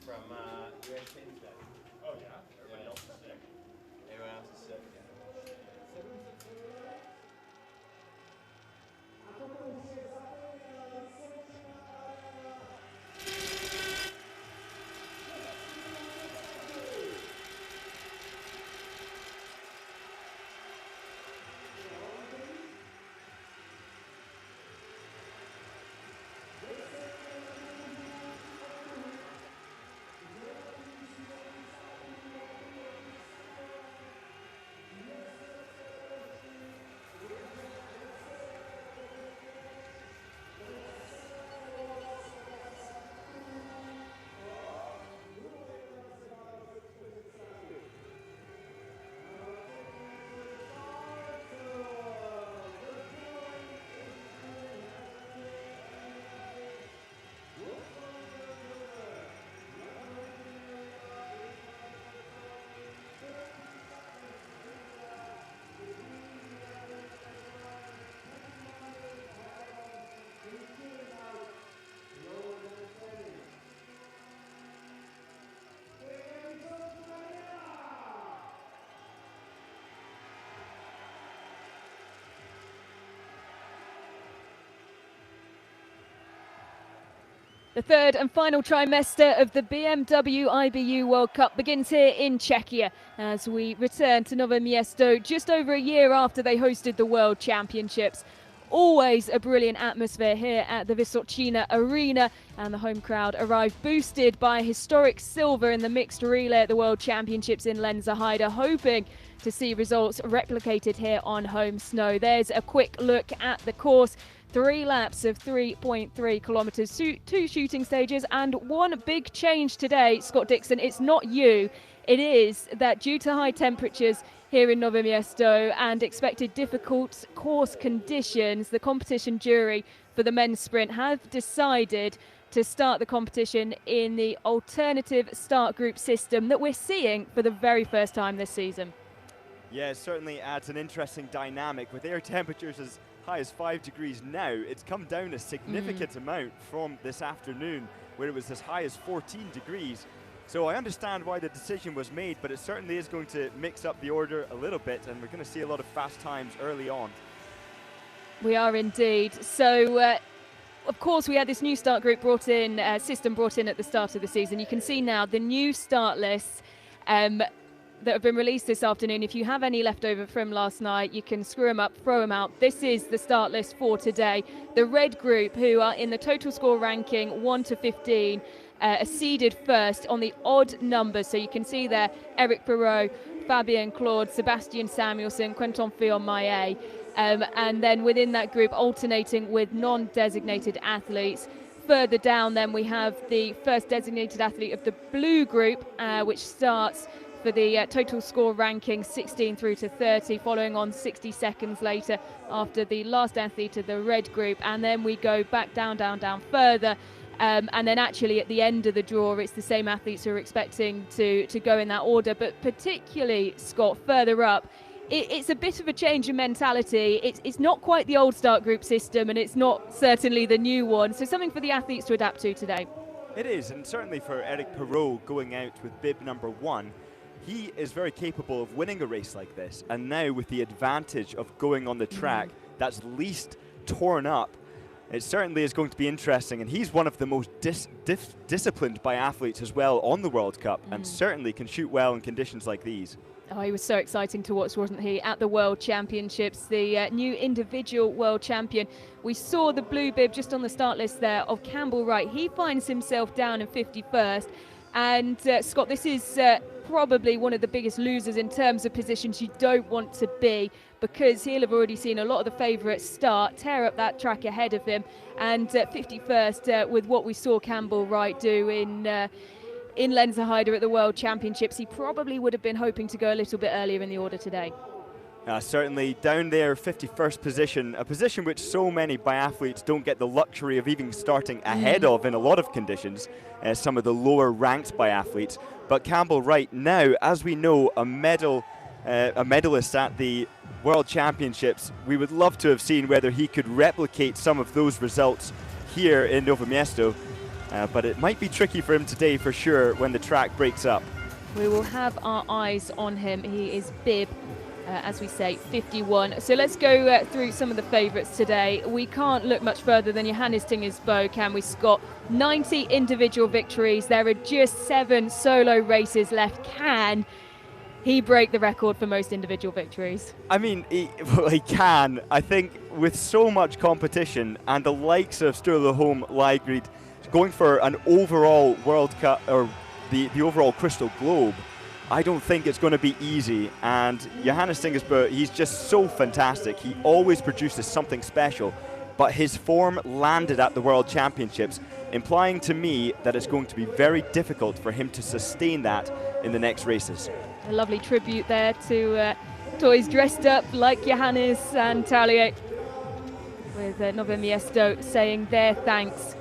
From US Kingston. Oh yeah? Everybody else is sick. Everyone else is sick, yeah. The third and final trimester of the BMW IBU World Cup begins here in Czechia as we return to Nove Mesto just over a year after they hosted the World Championships. Always a brilliant atmosphere here at the Vysočina Arena, and the home crowd arrived boosted by historic silver in the mixed relay at the World Championships in Lenzerheide, hoping to see results replicated here on home snow. There's a quick look at the course. 3 laps of 3.3 kilometres, 2 shooting stages, and one big change today, Scott Dixon. It's not you. It is that due to high temperatures here in Nove Mesto and expected difficult course conditions, the competition jury for the men's sprint have decided to start the competition in the alternative start group system that we're seeing for the very first time this season. Yeah, it certainly adds an interesting dynamic. With air temperatures as high as 5 degrees now, it's come down a significant amount from this afternoon, where it was as high as 14 degrees. So I understand why the decision was made, but it certainly is going to mix up the order a little bit, and we're going to see a lot of fast times early on. We are indeed. So, of course, we had this new start group system brought in at the start of the season. You can see now the new start lists that have been released this afternoon. If you have any left over from last night, you can screw them up, throw them out. This is the start list for today. The red group, who are in the total score ranking 1 to 15, are seeded first on the odd numbers. So you can see there Eric Perrault, Fabien Claude, Sebastian Samuelson, Quentin Fillon-Maillet. And then within that group, alternating with non-designated athletes. Further down then we have the first designated athlete of the blue group, which starts for the total score ranking 16 through to 30, following on 60 seconds later after the last athlete of the red group. And then we go back down further And then actually at the end of the draw, it's the same athletes who are expecting to go in that order. But particularly, Scott, further up, it's a bit of a change in mentality. It's not quite the old start group system, and it's not certainly the new one. So something for the athletes to adapt to today. It is, and certainly for Eric Perrault going out with bib number 1, he is very capable of winning a race like this. And now with the advantage of going on the track that's least torn up, it certainly is going to be interesting. And he's one of the most disciplined biathletes as well on the World Cup, and certainly can shoot well in conditions like these. Oh, he was so exciting to watch, wasn't he, at the World Championships, the new individual world champion. We saw the blue bib just on the start list there of Campbell Wright. He finds himself down in 51st. And Scott, this is probably one of the biggest losers in terms of positions you don't want to be, because he'll have already seen a lot of the favourites start, tear up that track ahead of him. And 51st, with what we saw Campbell Wright do in Lenzerheide at the World Championships, he probably would have been hoping to go a little bit earlier in the order today. Certainly down there, 51st position, a position which so many biathletes don't get the luxury of even starting ahead of in a lot of conditions, some of the lower ranked biathletes. But Campbell Wright now, as we know, a medalist at the World Championships. We would love to have seen whether he could replicate some of those results here in Nove Mesto. But it might be tricky for him today for sure when the track breaks up. We will have our eyes on him. He is bib, as we say, 51. So let's go through some of the favourites today. We can't look much further than Johannes Tingersbo, can we, Scott? 90 individual victories. There are just 7 solo races left. Can he break the record for most individual victories? I mean, he can. I think with so much competition and the likes of Sturla Holm, Leigrid, going for an overall World Cup or the overall Crystal Globe, I don't think it's going to be easy. And Johannes Tingersbo, he's just so fantastic. He always produces something special, but his form landed at the World Championships, implying to me that it's going to be very difficult for him to sustain that in the next races. A lovely tribute there to toys dressed up like Johannes and Talier, with Nove Mesto saying their thanks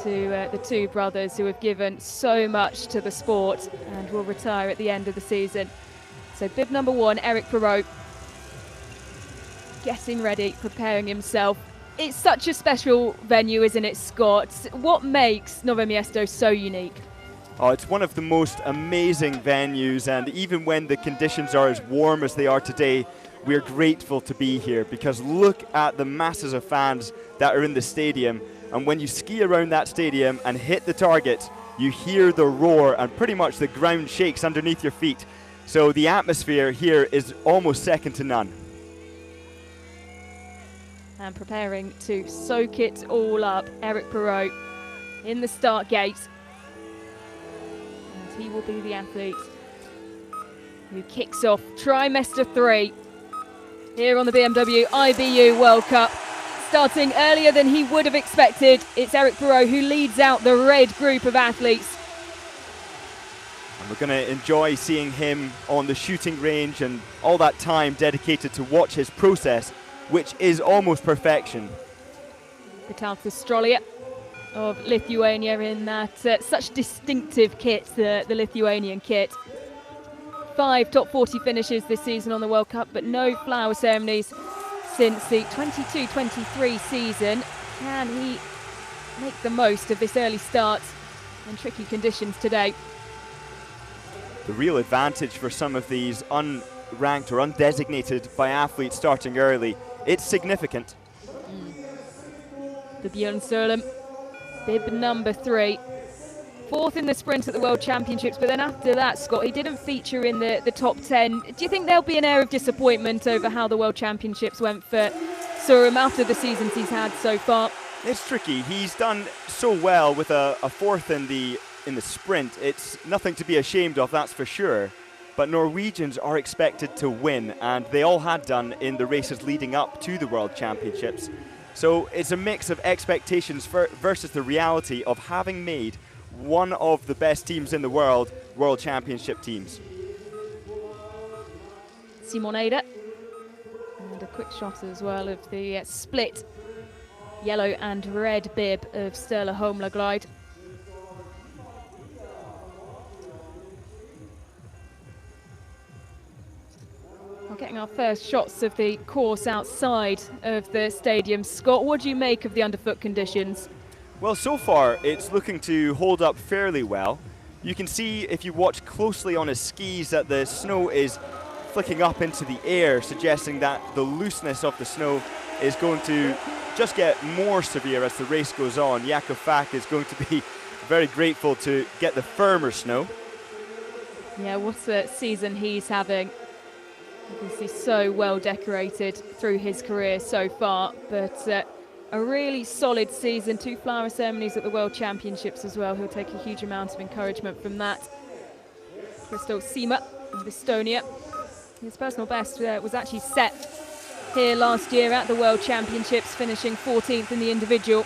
to the two brothers who have given so much to the sport and will retire at the end of the season. So bib number 1, Eric Perrault, getting ready, preparing himself. It's such a special venue, isn't it, Scott? What makes Nove Mesto so unique? Oh, it's one of the most amazing venues, and even when the conditions are as warm as they are today, we're grateful to be here, because look at the masses of fans that are in the stadium. And when you ski around that stadium and hit the target, you hear the roar and pretty much the ground shakes underneath your feet. So the atmosphere here is almost second to none. And preparing to soak it all up, Eric Perrault in the start gate. And he will be the athlete who kicks off trimester 3 here on the BMW IBU World Cup. Starting earlier than he would have expected, it's Eric Perrault who leads out the red group of athletes. And we're going to enjoy seeing him on the shooting range and all that time dedicated to watch his process, which is almost perfection. Vitaltis Strolier of Lithuania in that such distinctive kit, the Lithuanian kit. 5 top 40 finishes this season on the World Cup, but no flower ceremonies since the 22-23 season. Can he make the most of this early start and tricky conditions today? The real advantage for some of these unranked or undesignated biathletes starting early, it's significant. The Björn Solem, bib number 3. 4th in the sprint at the World Championships, but then after that, Scott, he didn't feature in the top 10. Do you think there'll be an air of disappointment over how the World Championships went for Sorum after the seasons he's had so far? It's tricky. He's done so well with a 4th in the sprint. It's nothing to be ashamed of, that's for sure. But Norwegians are expected to win, and they all had done in the races leading up to the World Championships. So it's a mix of expectations versus the reality of having made one of the best teams in the world, World Championship teams. Simon Eder, and a quick shot as well of the split yellow and red bib of Sturla Holmlaglide. We're getting our first shots of the course outside of the stadium. Scott, what do you make of the underfoot conditions? Well, so far it's looking to hold up fairly well. You can see if you watch closely on his skis that the snow is flicking up into the air, suggesting that the looseness of the snow is going to just get more severe as the race goes on. Jakob Fak is going to be very grateful to get the firmer snow. Yeah, what a season he's having. Obviously so well decorated through his career so far, but a really solid season. 2 flower ceremonies at the World Championships as well. He'll take a huge amount of encouragement from that. Kristo Sima of Estonia. His personal best was actually set here last year at the World Championships, finishing 14th in the individual.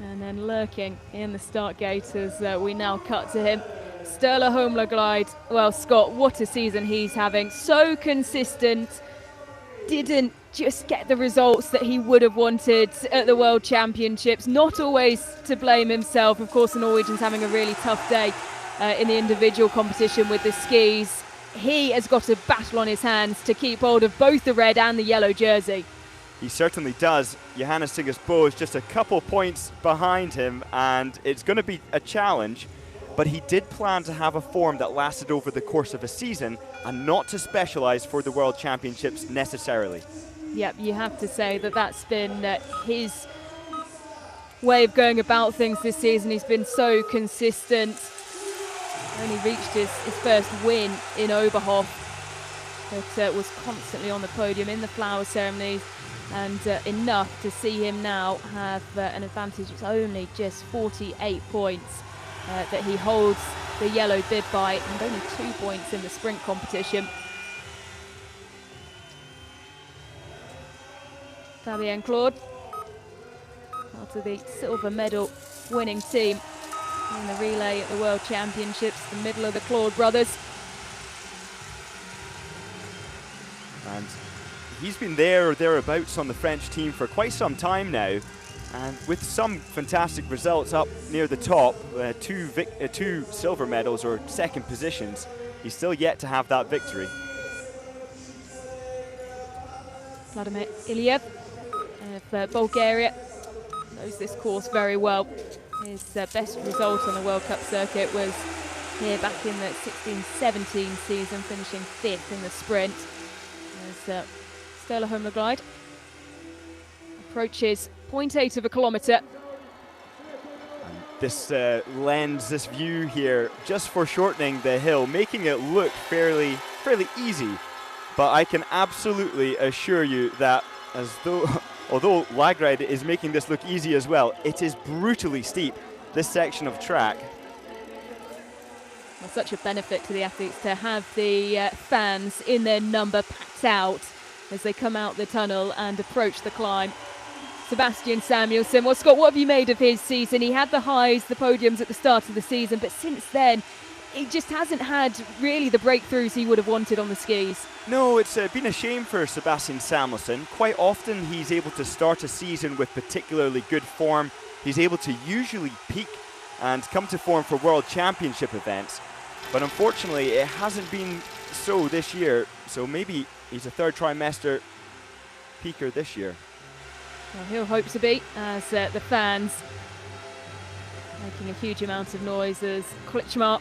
And then lurking in the start gate as we now cut to him. Sturla Holmlaglide. Well, Scott, what a season he's having. So consistent. Didn't just get the results that he would have wanted at the World Championships. Not always to blame himself. Of course, the Norwegian's having a really tough day in the individual competition with the skis. He has got a battle on his hands to keep hold of both the red and the yellow jersey. He certainly does. Johannes Singersbo is just a couple points behind him, and it's going to be a challenge, but he did plan to have a form that lasted over the course of a season and not to specialise for the World Championships necessarily. Yep, you have to say that that's been his way of going about things this season. He's been so consistent. Only reached his first win in Oberhof, but was constantly on the podium in the flower ceremonies. And enough to see him now have an advantage. It's only just 48 points that he holds the yellow bib by, and only 2 points in the sprint competition. Fabien Claude, part of the silver medal winning team in the relay at the World Championships, the middle of the Claude brothers. And he's been there or thereabouts on the French team for quite some time now, and with some fantastic results up near the top, two silver medals or second positions, he's still yet to have that victory. Vladimir Ilyev of Bulgaria knows this course very well. His best result on the World Cup circuit was here back in the 16-17 season, finishing 5th in the sprint. As Sturla Holmlaglide approaches 0.8 of a kilometre. This lens, this view here, just foreshortening the hill, making it look fairly easy. But I can absolutely assure you that although Lagride is making this look easy as well, it is brutally steep, this section of track. Well, such a benefit to the athletes to have the fans in their number packed out as they come out the tunnel and approach the climb. Sebastian Samuelsson, well, Scott, what have you made of his season? He had the highs, the podiums at the start of the season, but since then, he just hasn't had really the breakthroughs he would have wanted on the skis. No, it's been a shame for Sebastian Samuelsson. Quite often he's able to start a season with particularly good form. He's able to usually peak and come to form for World Championship events. But unfortunately, it hasn't been so this year. So maybe he's a third trimester peaker this year. Well, he'll hope to be, as the fans making a huge amount of noise as Klitschmar,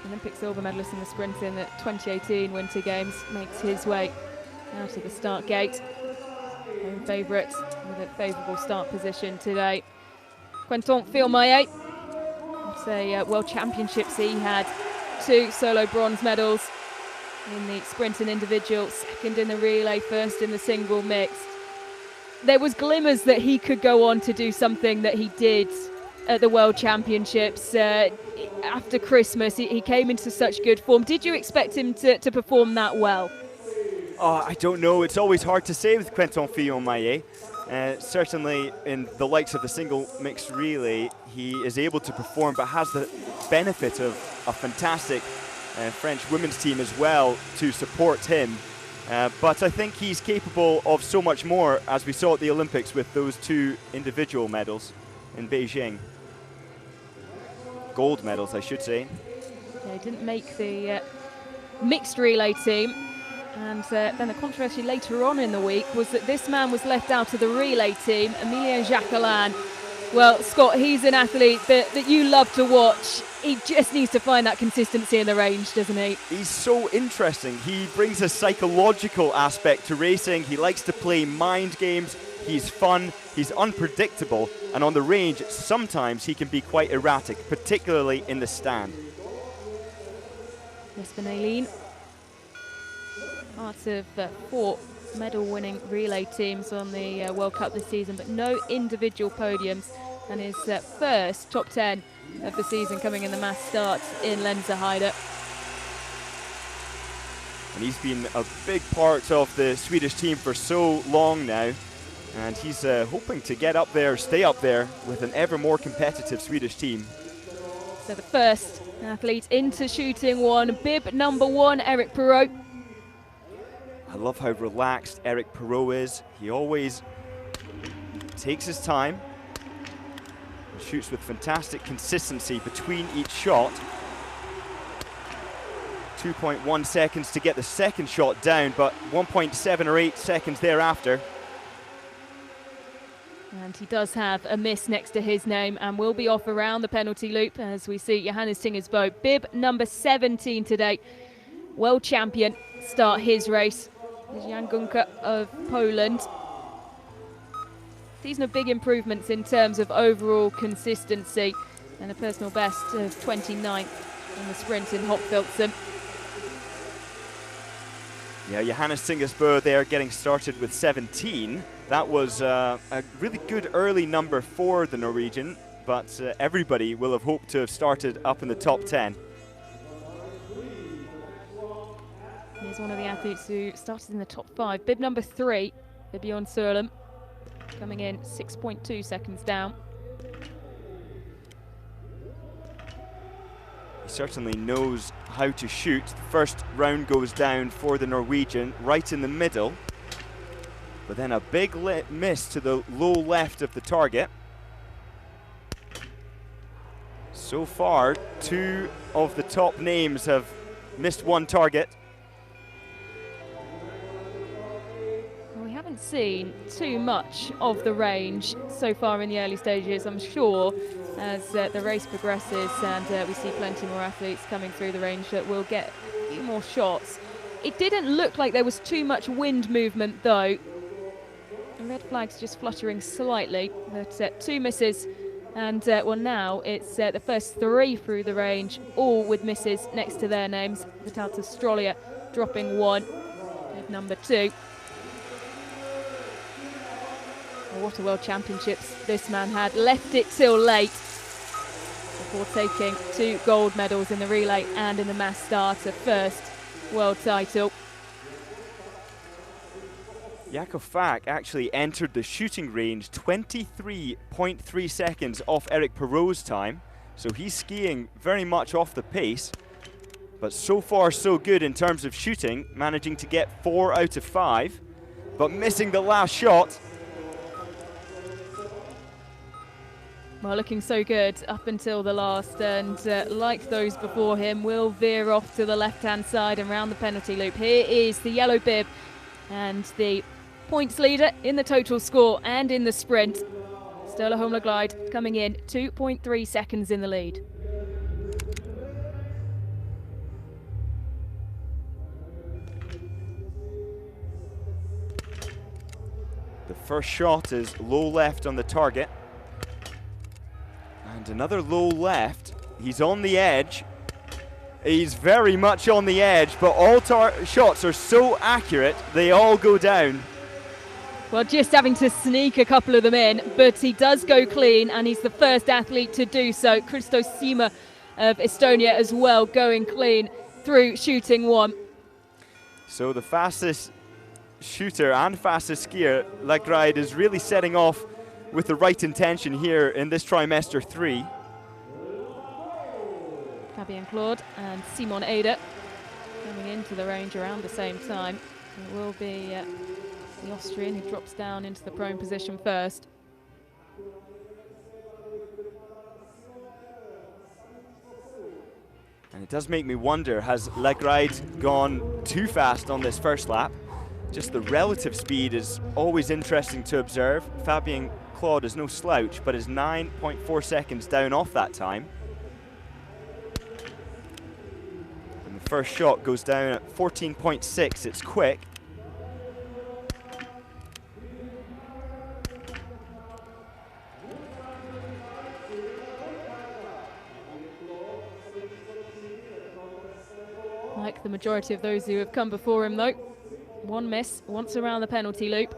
Olympic silver medalist in the sprint in the 2018 Winter Games, makes his way out of the start gate. Home favourite with a favourable start position today. Quentin Fillmaillet, it's a World Championships he had 2 solo bronze medals in the sprint and individual, 2nd in the relay, 1st in the single mixed. There was glimmers that he could go on to do something that he did at the World Championships. After Christmas, he came into such good form. Did you expect him to perform that well? Oh, I don't know. It's always hard to say with Quentin Fillmaillet. Certainly in the likes of the single mixed relay, he is able to perform, but has the benefit of a fantastic French women's team as well to support him. But I think he's capable of so much more, as we saw at the Olympics with those 2 individual medals in Beijing. Gold medals, I should say. They didn't make the mixed relay team. And then the controversy later on in the week was that this man was left out of the relay team, Emilien Jacquelin. Well, Scott, he's an athlete that you love to watch. He just needs to find that consistency in the range, doesn't he? He's so interesting. He brings a psychological aspect to racing. He likes to play mind games. He's fun. He's unpredictable. And on the range, sometimes he can be quite erratic, particularly in the stand. Jesper Nylén, part of 4 medal-winning relay teams on the World Cup this season, but no individual podiums, and his first top 10 of the season coming in the mass start in Lenzerheide. And he's been a big part of the Swedish team for so long now, and he's hoping to get up there, stay up there with an ever more competitive Swedish team. So the first athlete into shooting 1, bib number 1, Eric Perrault. I love how relaxed Eric Perrault is. He always takes his time, shoots with fantastic consistency between each shot. 2.1 seconds to get the second shot down, but 1.7 or 8 seconds thereafter. And he does have a miss next to his name and will be off around the penalty loop as we see Johannes Tingersbo, bib number 17 today, world champion, start his race. Jan Gunka of Poland. These are big improvements in terms of overall consistency and a personal best of 29th in the sprint in Hopfilzen. Yeah, Johannes Tingersbo there getting started with 17. That was a really good early number for the Norwegian, but everybody will have hoped to have started up in the top 10. Here's one of the athletes who started in the top 5. Bib number 3, Bjorn Sørlem, coming in 6.2 seconds down. He certainly knows how to shoot. The first round goes down for the Norwegian, right in the middle. But then a big miss to the low left of the target. So far, 2 of the top names have missed 1 target. We haven't seen too much of the range so far in the early stages, I'm sure, as the race progresses and we see plenty more athletes coming through the range that will get a few more shots. It didn't look like there was too much wind movement though. The red flag's just fluttering slightly, but 2 misses. And well, now it's the first 3 through the range, all with misses next to their names. Vitalta Strolia dropping 1 with number 2. Well, what a World Championships this man had. Left it till late before taking 2 gold medals in the relay and in the mass start, a first world title. Jakob Falk actually entered the shooting range 23.3 seconds off Eric Perrault's time, so he's skiing very much off the pace, but so far so good in terms of shooting, managing to get 4 out of 5, but missing the last shot. Well, looking so good up until the last, and like those before him, will veer off to the left-hand side and round the penalty loop. Here is the yellow bib and the points leader in the total score and in the sprint. Sturla Holmler-Glide coming in 2.3 seconds in the lead. The first shot is low left on the target. And another low left. He's on the edge. He's very much on the edge, but all shots are so accurate, they all go down. Well, just having to sneak a couple of them in, but he does go clean, and he's the first athlete to do so. Christos Sima of Estonia as well, going clean through shooting 1. So the fastest shooter and fastest skier, Lagride, is really setting off with the right intention here in this trimester 3. Fabien Claude and Simon Eder coming into the range around the same time. It will be the Austrian who drops down into the prone position first. And it does make me wonder, has Ellard gone too fast on this first lap? Just the relative speed is always interesting to observe. Fabien Claude is no slouch, but is 9.4 seconds down off that time. And the first shot goes down at 14.6, it's quick. Like the majority of those who have come before him though. One miss, once around the penalty loop.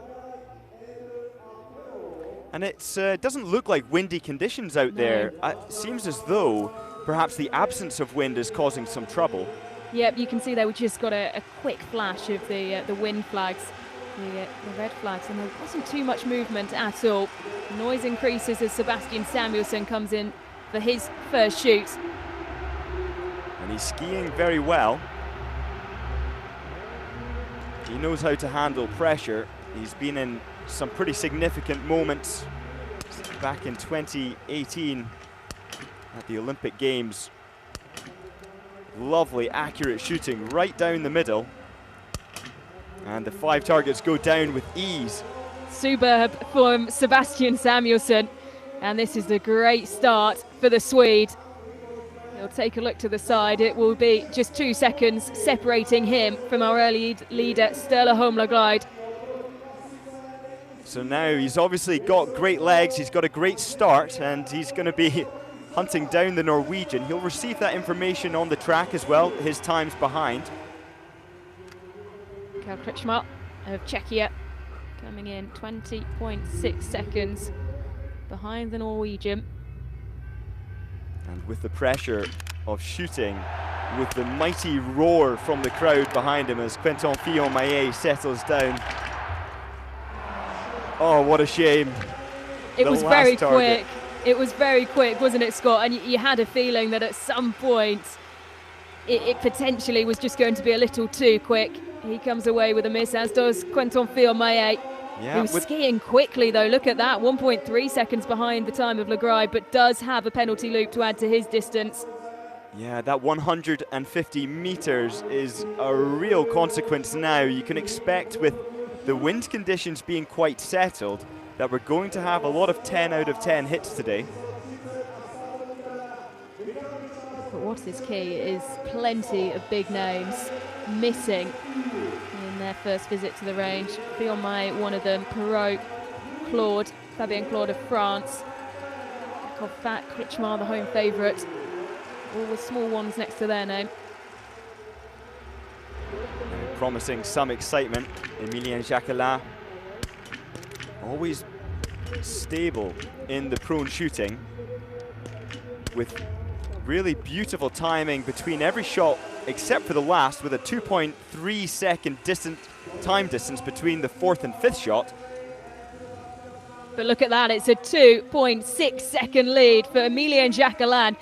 And it doesn't look like windy conditions out there. It seems as though perhaps the absence of wind is causing some trouble. Yep, you can see there we just got a quick flash of the wind flags, the red flags, and there wasn't too much movement at all. Noise increases as Sebastian Samuelsson comes in for his first shoot. And he's skiing very well. He knows how to handle pressure. He's been in some pretty significant moments back in 2018 at the Olympic Games. Lovely, accurate shooting right down the middle. And the 5 targets go down with ease. Superb from Sebastian Samuelsson. And this is a great start for the Swede. He'll take a look to the side. It will be just 2 seconds separating him from our early leader, Sturla Holmlaglide. So now he's obviously got great legs, he's got a great start, and he's going to be hunting down the Norwegian. He'll receive that information on the track as well, his time's behind. Karl Kretschmar of Czechia coming in 20.6 seconds behind the Norwegian. And with the pressure of shooting, with the mighty roar from the crowd behind him as Quentin Fillon-Maillet settles down. Oh, what a shame. It was very quick. It was very quick, wasn't it, Scott? And you had a feeling that at some point it potentially was just going to be a little too quick. He comes away with a miss, as does Quentin Fillon-Maillet. Yeah, he was skiing quickly though, look at that, 1.3 seconds behind the time of Ellard, but does have a penalty loop to add to his distance. Yeah, that 150 meters is a real consequence now. You can expect, with the wind conditions being quite settled, that we're going to have a lot of 10 out of 10 hits today. But what is key is plenty of big names missing in their first visit to the range. Fillon-Maillet, one of them, Perrault, Claude, Fabien Claude of France, Fat, Kretschmar, the home favourite, all with small ones next to their name. Promising some excitement. Emilien Jacquelin, always stable in the prone shooting, with really beautiful timing between every shot except for the last, with a 2.3 second time distance between the 4th and 5th shot. But look at that, it's a 2.6 second lead for Emilien Jacquelin,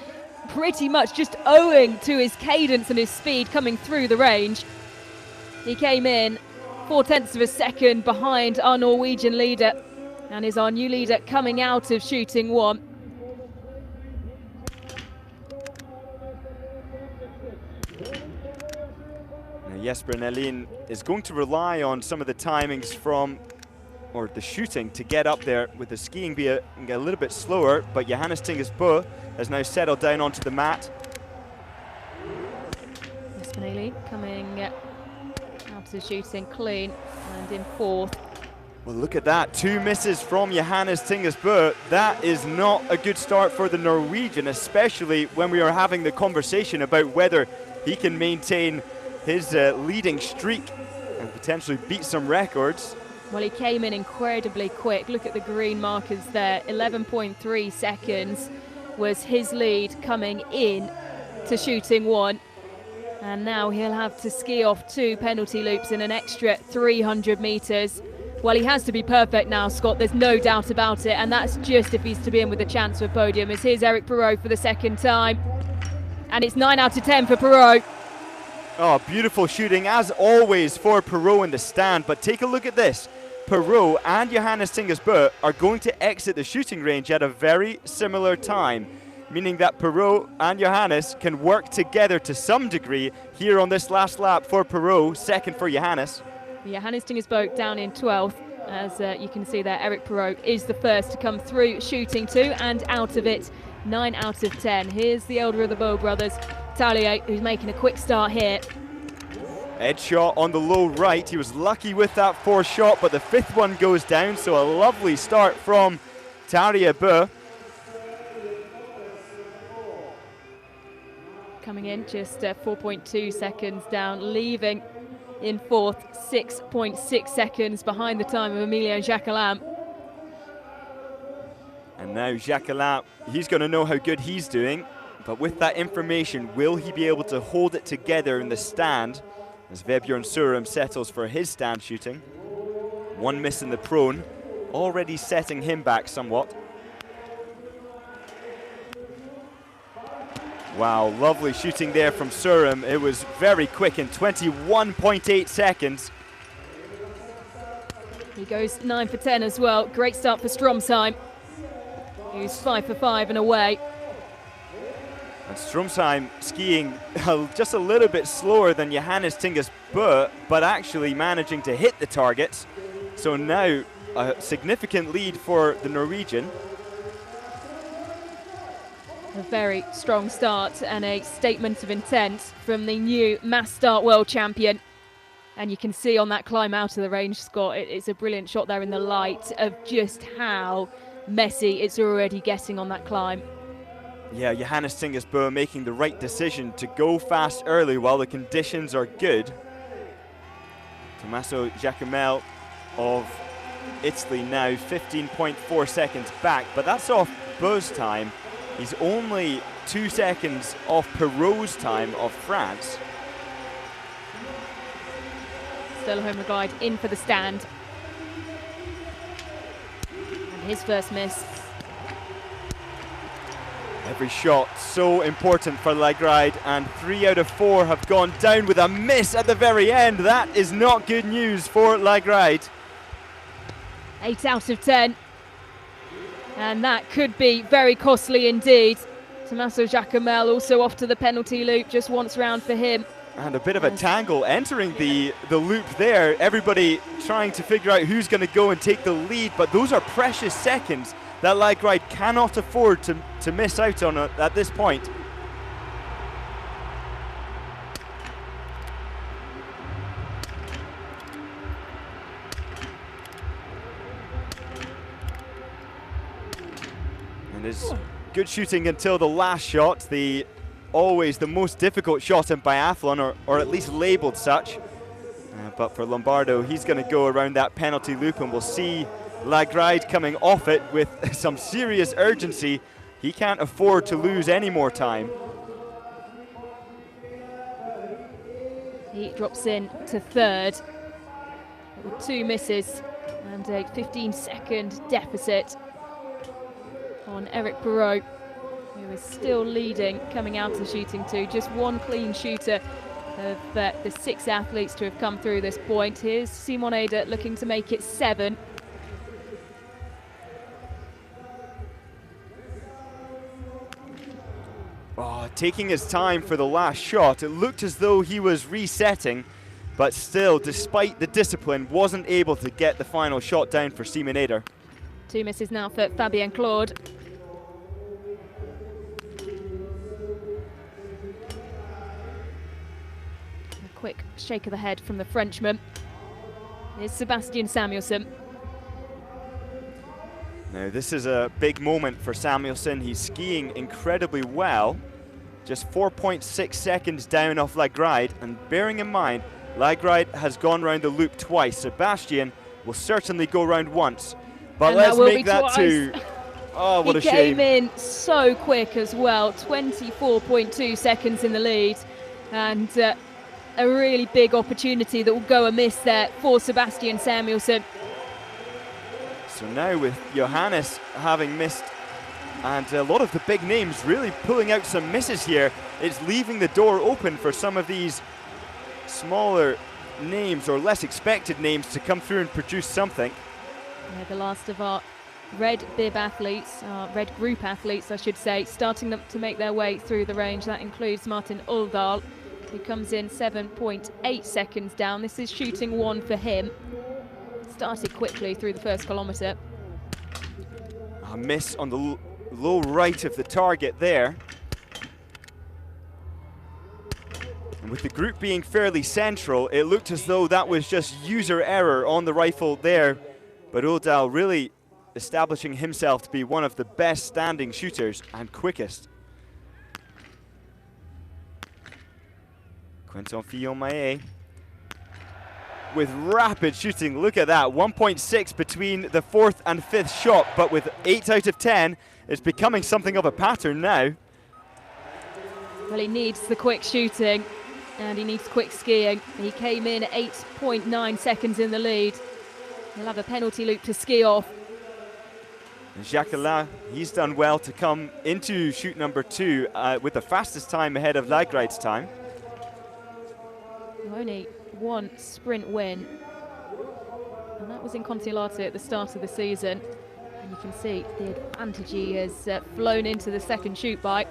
pretty much just owing to his cadence and his speed coming through the range. He came in 0.4 of a second behind our Norwegian leader, and is our new leader coming out of shooting 1. Now Jesper Nelin is going to rely on some of the timings from, or the shooting, to get up there, with the skiing be a little bit slower, but Johannes Tingesbø has now settled down onto the mat. Jesper Nelin coming out of shooting clean and in 4th. Well, look at that, 2 misses from Johannes Tingesbø. That is not a good start for the Norwegian, especially when we are having the conversation about whether he can maintain his leading streak and potentially beat some records. Well, he came in incredibly quick. Look at the green markers there. 11.3 seconds was his lead coming in to shooting 1. And now he'll have to ski off 2 penalty loops in an extra 300 metres. Well, he has to be perfect now, Scott. There's no doubt about it. And that's just if he's to be in with a chance for podium. As here's Eric Perrault for the second time. And it's 9 out of 10 for Perot. Oh, beautiful shooting as always for Perot in the stand, but take a look at this. Perot and Johannes Tingesbø are going to exit the shooting range at a very similar time, meaning that Perot and Johannes can work together to some degree here on this last lap for Perot, second for Johannes. Johannes Tingesbø down in 12th. As you can see there, Eric Perot is the first to come through shooting 2 and out of it, 9 out of 10. Here's the elder of the Bow brothers, Talier, who's making a quick start here. Edge shot on the low right. He was lucky with that 4th shot, but the 5th one goes down, so a lovely start from Talier Bø. Coming in just 4.2 seconds down, leaving in 4th, 6.6 seconds behind the time of Emilien Jacquelin. And now Jacquelin, he's going to know how good he's doing, but with that information, will he be able to hold it together in the stand as Vebjørn Sørum settles for his stand shooting? 1 miss in the prone, already setting him back somewhat. Wow, lovely shooting there from Sørum. It was very quick in 21.8 seconds. He goes 9 for 10 as well. Great start for Stromsheim, who's 5 for 5 and away. And Stromsheim skiing just a little bit slower than Johannes Tingesbø, but actually managing to hit the targets. So now a significant lead for the Norwegian. A very strong start and a statement of intent from the new mass start world champion. And you can see on that climb out of the range, Scott, it's a brilliant shot there in the light of just how messy it's already getting on that climb. Yeah, Johannes Tingesbø making the right decision to go fast early while the conditions are good. Tommaso Giacomel of Italy now 15.4 seconds back, but that's off Bø's time. He's only 2 seconds off Perot's time of France. Stella Holmgard in for the stand. And his first miss. Every shot so important for Lagride, and 3 out of 4 have gone down with a miss at the very end. That is not good news for Lagride. 8 out of 10. And that could be very costly indeed. Tommaso Giacomel also off to the penalty loop, just once round for him. And a bit of a tangle entering the loop there. Everybody trying to figure out who's going to go and take the lead, but those are precious seconds that Lagride cannot afford to miss out on at this point. And it's good shooting until the last shot, always the most difficult shot in biathlon, or at least labelled such. But for Lombardo, he's going to go around that penalty loop, and we'll see Lagride coming off it with some serious urgency. He can't afford to lose any more time. He drops in to 3rd with 2 misses and a 15-second deficit on Eric Perot, who is still leading coming out of shooting 2. Just 1 clean shooter of the 6 athletes to have come through this point. Here's Simon Eder looking to make it 7. Oh, taking his time for the last shot. It looked as though he was resetting, but still, despite the discipline, wasn't able to get the final shot down for Simon Eder. 2 misses now for Fabien Claude. A quick shake of the head from the Frenchman. Here's Sebastian Samuelsson. Now this is a big moment for Samuelsson. He's skiing incredibly well. Just 4.6 seconds down off Lagride, and bearing in mind, Lagride has gone round the loop twice. Sebastian will certainly go round once, but and let's make that 2. Oh, what a shame. He came in so quick as well, 24.2 seconds in the lead, and a really big opportunity that will go amiss there for Sebastian Samuelsson. So now with Johannes having missed And a lot of the big names really pulling out some misses here. It's leaving the door open for some of these smaller names or less expected names to come through and produce something. Yeah, the last of our red bib athletes, red group athletes I should say, starting them to make their way through the range. That includes Martin Ellard, who comes in 7.8 seconds down. This is shooting 1 for him. Started quickly through the first kilometre. A miss on the low right of the target there. And with the group being fairly central, it looked as though that was just user error on the rifle there. But Ellard really establishing himself to be one of the best standing shooters and quickest. Quentin Fillon-Maillet with rapid shooting. Look at that, 1.6 between the 4th and 5th shot, but with 8 out of 10, it's becoming something of a pattern now. Well, he needs the quick shooting and he needs quick skiing. He came in 8.9 seconds in the lead. He'll have a penalty loop to ski off. And Jacquelin, he's done well to come into shoot number 2 with the fastest time ahead of Lagright's time. Only 1 sprint win, and that was in Contilate at the start of the season. And you can see the advantage he has flown into the second shoot by.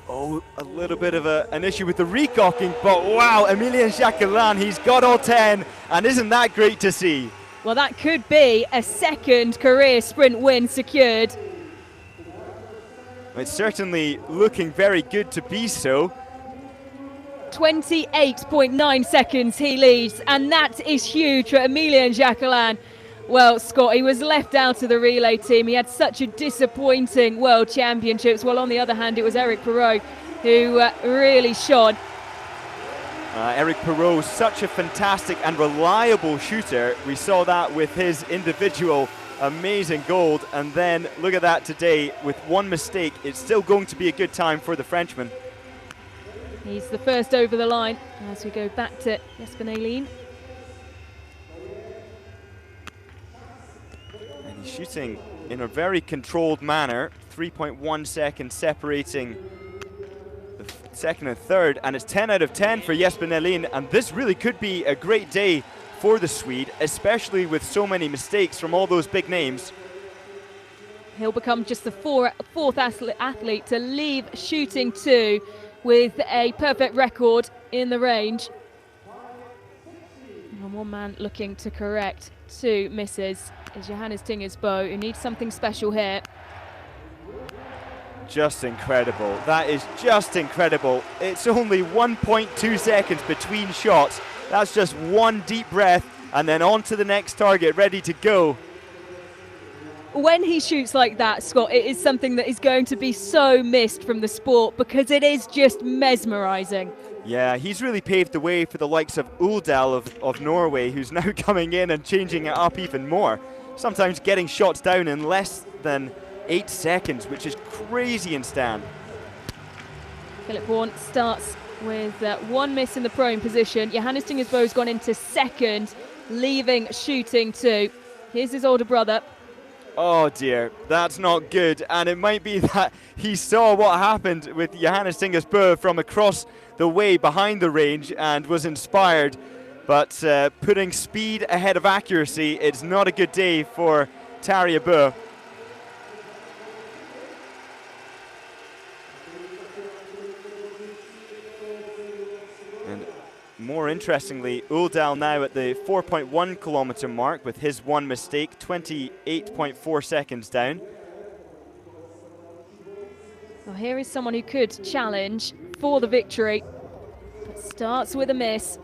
Oh, a little bit of an issue with the recocking, but wow, Emilien Jacquelin, he's got all 10, and isn't that great to see? Well, that could be a second career sprint win secured. It's certainly looking very good to be so. 28.9 seconds he leads, and that is huge for Emilien Jacquelin. Well, Scott, he was left out of the relay team. He had such a disappointing World Championships. Well, on the other hand, it was Eric Perrault who really shone. Eric Perrault, such a fantastic and reliable shooter. We saw that with his individual amazing gold, and then look at that today. With 1 mistake, it's still going to be a good time for the Frenchman. He's the first over the line as we go back to Jesper Nylén. And he's shooting in a very controlled manner, 3.1 seconds separating the second and third, and it's 10 out of 10 for Jesper Nylén, and this really could be a great day for the Swede, especially with so many mistakes from all those big names. He'll become just the fourth athlete to leave shooting 2 with a perfect record in the range. And 1 man looking to correct 2 misses is Johannes Tingersbo, who needs something special here. Just incredible. That is just incredible. It's only 1.2 seconds between shots. That's just 1 deep breath and then on to the next target, ready to go. When he shoots like that, Scott, it is something that is going to be so missed from the sport because it is just mesmerising. Yeah, he's really paved the way for the likes of Ellard of Norway, who's now coming in and changing it up even more. Sometimes getting shots down in less than 8 seconds, which is crazy in stand. Philip Horn starts with 1 miss in the prone position. Johannes Tingersbo's gone into second, leaving shooting 2. Here's his older brother. Oh dear, that's not good, and it might be that he saw what happened with Johannes Tingersbo from across the way behind the range and was inspired, but putting speed ahead of accuracy, it's not a good day for Tarjei Bø. And more interestingly, Ellard now at the 4.1 kilometer mark with his 1 mistake, 28.4 seconds down. Well, here is someone who could challenge for the victory, but starts with a miss.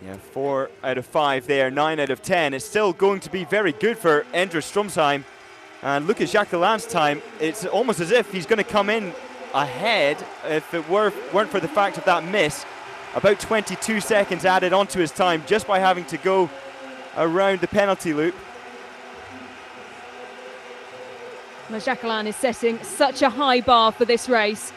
Yeah, 4 out of 5 there, 9 out of 10. It's still going to be very good for Endre Stromsheim. And look at Jacquelin's time. It's almost as if he's going to come in ahead if it weren't for the fact of that miss. About 22 seconds added onto his time just by having to go around the penalty loop. Well, Jacquelin is setting such a high bar for this race.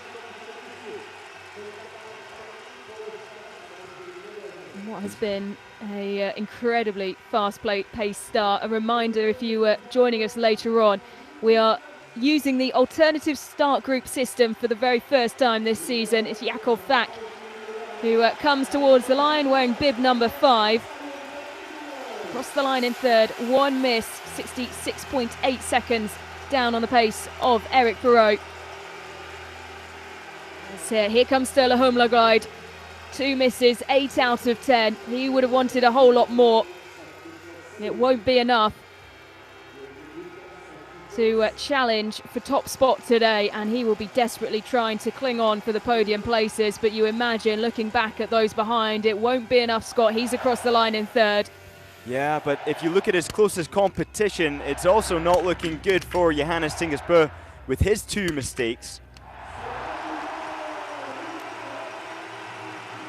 what has been a incredibly fast-paced start. A reminder, if you were joining us later on, we are using the alternative start group system for the very first time this season. It's Jakov Thak who comes towards the line wearing bib number 5. Across the line in third, one miss, 66.8 seconds down on the pace of Eric Perrault. Here comes Sturla Holmlagard. 2 misses, 8 out of 10. He would have wanted a whole lot more. It won't be enough to challenge for top spot today, and he will be desperately trying to cling on for the podium places. But you imagine, looking back at those behind, it won't be enough, Scott. He's across the line in third. Yeah, but if you look at his closest competition, it's also not looking good for Johannes Tingesbø with his 2 mistakes.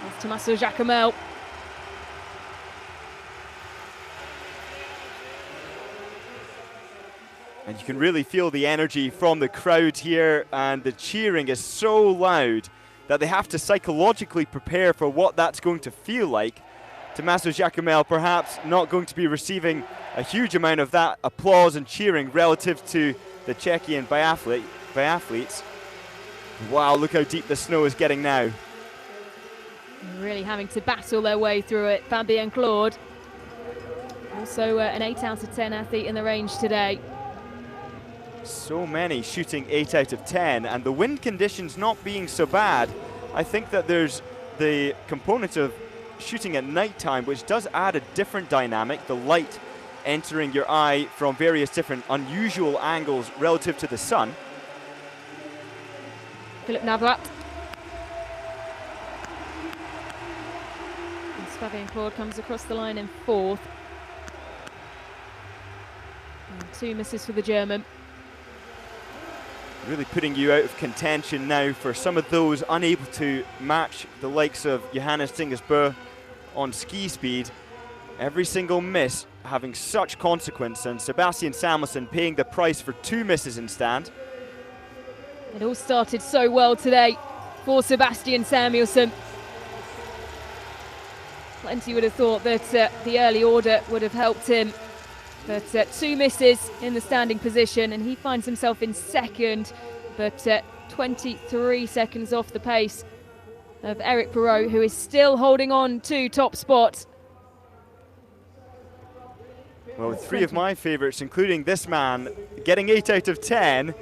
That's Tommaso Giacomel. And you can really feel the energy from the crowd here, and the cheering is so loud that they have to psychologically prepare for what that's going to feel like. Tommaso Giacomel perhaps not going to be receiving a huge amount of that applause and cheering relative to the Czechian biathletes. Wow, look how deep the snow is getting now. Really having to battle their way through it. Fabien Claude, also an 8 out of 10 athlete in the range today. So many shooting 8 out of 10, and the wind conditions not being so bad. I think that there's the component of shooting at night time, which does add a different dynamic, the light entering your eye from various different unusual angles relative to the sun. Philip Navrat. Fabien Claude comes across the line in 4th. And 2 misses for the German. Really putting you out of contention now for some of those unable to match the likes of Johannes Tingesbø on ski speed. Every single miss having such consequence, and Sebastian Samuelsson paying the price for 2 misses in stand. It all started so well today for Sebastian Samuelsson. Plenty would have thought that the early order would have helped him. But 2 misses in the standing position, and he finds himself in second, but 23 seconds off the pace of Eric Perrault, who is still holding on to top spot. Well, with 3 of my favourites, including this man, getting 8 out of 10,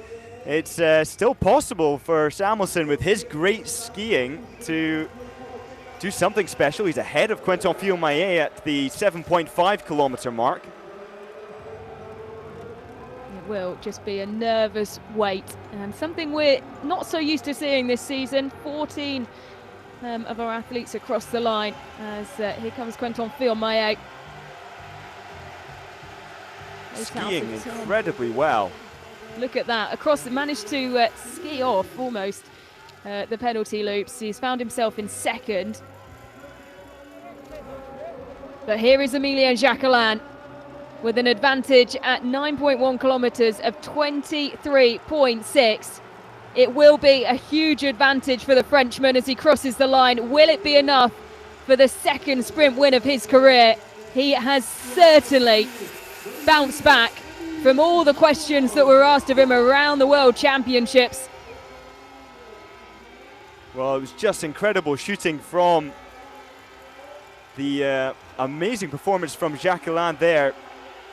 it's still possible for Samuelsson, with his great skiing, to do something special. He's ahead of Quentin Fillon-Maillet at the 7.5 kilometre mark. It will just be a nervous wait, and something we're not so used to seeing this season. 14 of our athletes across the line, as here comes Quentin Fillon-Maillet. Skiing incredibly well. Look at that, across, managed to ski off almost the penalty loops. He's found himself in second. But here is Emilien Jacquelin with an advantage at 9.1 kilometres of 23.6. It will be a huge advantage for the Frenchman as he crosses the line. Will it be enough for the second sprint win of his career? He has certainly bounced back from all the questions that were asked of him around the World Championships. Well, it was just incredible shooting from the amazing performance from Jacquelin there.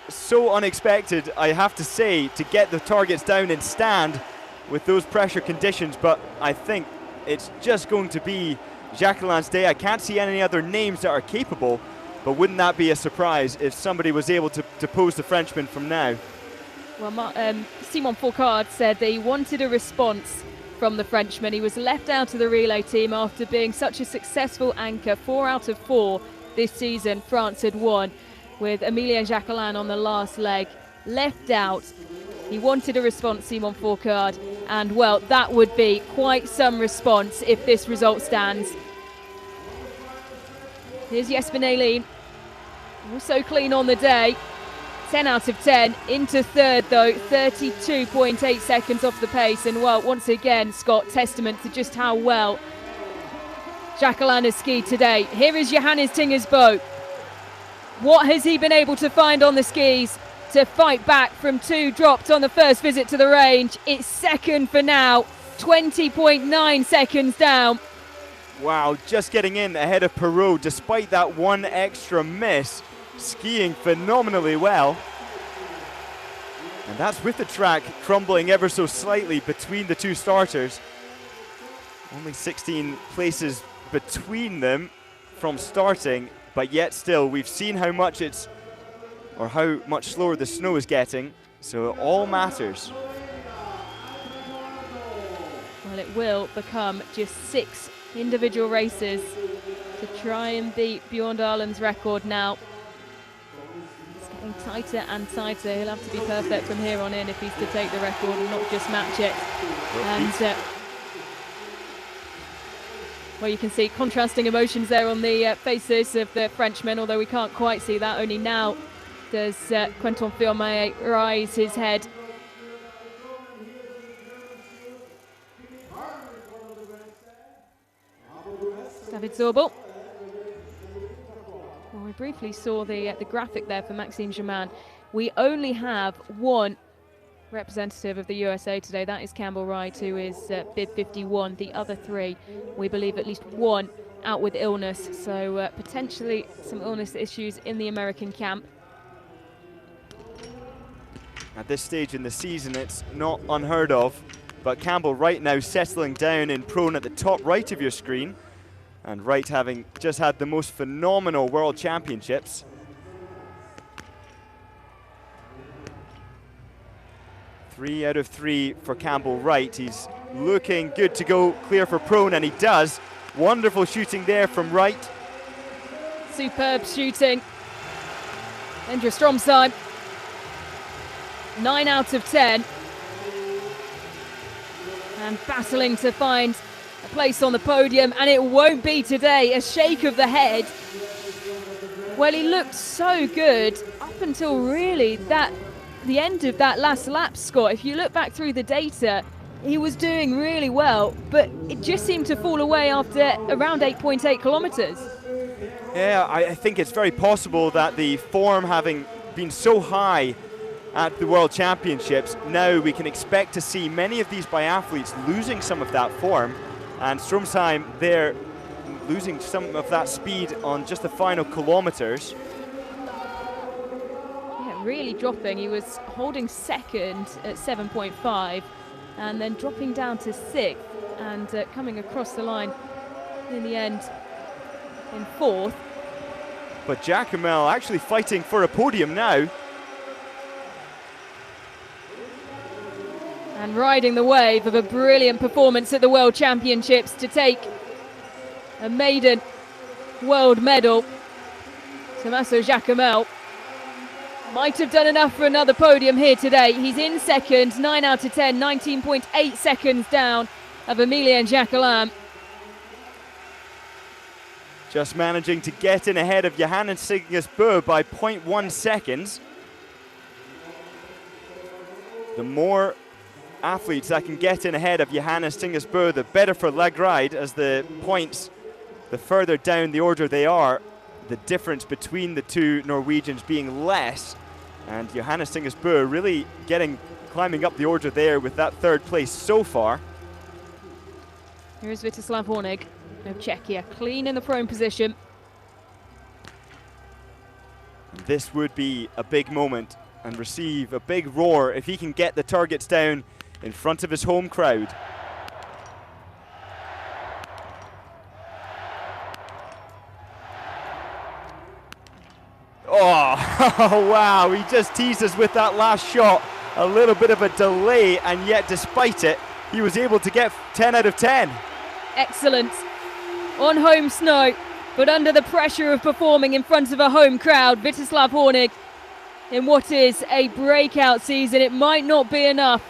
So unexpected, I have to say, to get the targets down in stand with those pressure conditions, but I think it's just going to be Jacquelin's day. I can't see any other names that are capable, but wouldn't that be a surprise if somebody was able to pose the Frenchman from now? Well, Simon Fourcade said that he wanted a response from the Frenchman. He was left out of the relay team after being such a successful anchor. 4 out of 4 this season France had won, with Emilien Jacquelin on the last leg. Left out. He wanted a response, Simon Fourcade, and well, that would be quite some response if this result stands. Here's Jesper Nælin, also clean on the day. 10 out of 10, into third though, 32.8 seconds off the pace. And well, once again, Scott, testament to just how well Jacqueline has skied today. Here is Johannes Tingersbo. What has he been able to find on the skis to fight back from 2 dropped on the first visit to the range? It's second for now, 20.9 seconds down. Wow, just getting in ahead of Perrault despite that 1 extra miss. Skiing phenomenally well. And that's with the track crumbling ever so slightly between the 2 starters. Only 16 places between them from starting, but yet still we've seen how much how much slower the snow is getting, so it all matters. Well, it will become just 6 individual races to try and beat Bjorn Dahlem's record now. It's getting tighter and tighter. He'll have to be perfect from here on in if he's to take the record and not just match it. And well, you can see contrasting emotions there on the faces of the Frenchmen, although we can't quite see that. Only now does Quentin Fillon rise his head. David Zorbel. Well, we briefly saw the graphic there for Maxime Germain. We only have 1 representative of the USA today. That is Campbell Wright, who is bib 51. The other 3, we believe at least 1 out with illness. So potentially some illness issues in the American camp. At this stage in the season, it's not unheard of, but Campbell Wright now settling down in prone at the top right of your screen. And Wright having just had the most phenomenal World Championships. Three out of 3 for Campbell Wright. He's looking good to go clear for prone, and he does. Wonderful shooting there from Wright. Superb shooting. Endre Stromsheim. 9 out of 10. And battling to find a place on the podium, and it won't be today. A shake of the head. Well, he looked so good up until really the end of that last lap, Scott. If you look back through the data, he was doing really well, but it just seemed to fall away after around 8.8 kilometers. Yeah, I think it's very possible that the form having been so high at the World Championships, now we can expect to see many of these biathletes losing some of that form, and Stromsheim there losing some of that speed on just the final kilometers. Yeah, really dropping. He was holding second at 7.5 and then dropping down to 6th and coming across the line in the end in 4th. But Jacquemel actually fighting for a podium now. And riding the wave of a brilliant performance at the World Championships to take a maiden world medal. Tommaso Jacquemel might have done enough for another podium here today. He's in second, 9 out of 10, 19.8 seconds down of Emilien Jacquelin. Just managing to get in ahead of Johannes Tingersbo by 0.1 seconds. The more athletes that can get in ahead of Johannes Tingersbo, the better for Ellard, as the points, the further down the order they are, the difference between the 2 Norwegians being less, and Johannes Tingersbo really climbing up the order there with that 3rd place so far. Here is Vítězslav Hornig of Czechia, clean in the prone position. This would be a big moment and receive a big roar if he can get the targets down in front of his home crowd. Oh, wow, he just teased us with that last shot. A little bit of a delay, and yet despite it, he was able to get 10 out of 10. Excellent. On home snow, but under the pressure of performing in front of a home crowd, Vítězslav Hornig in what is a breakout season. It might not be enough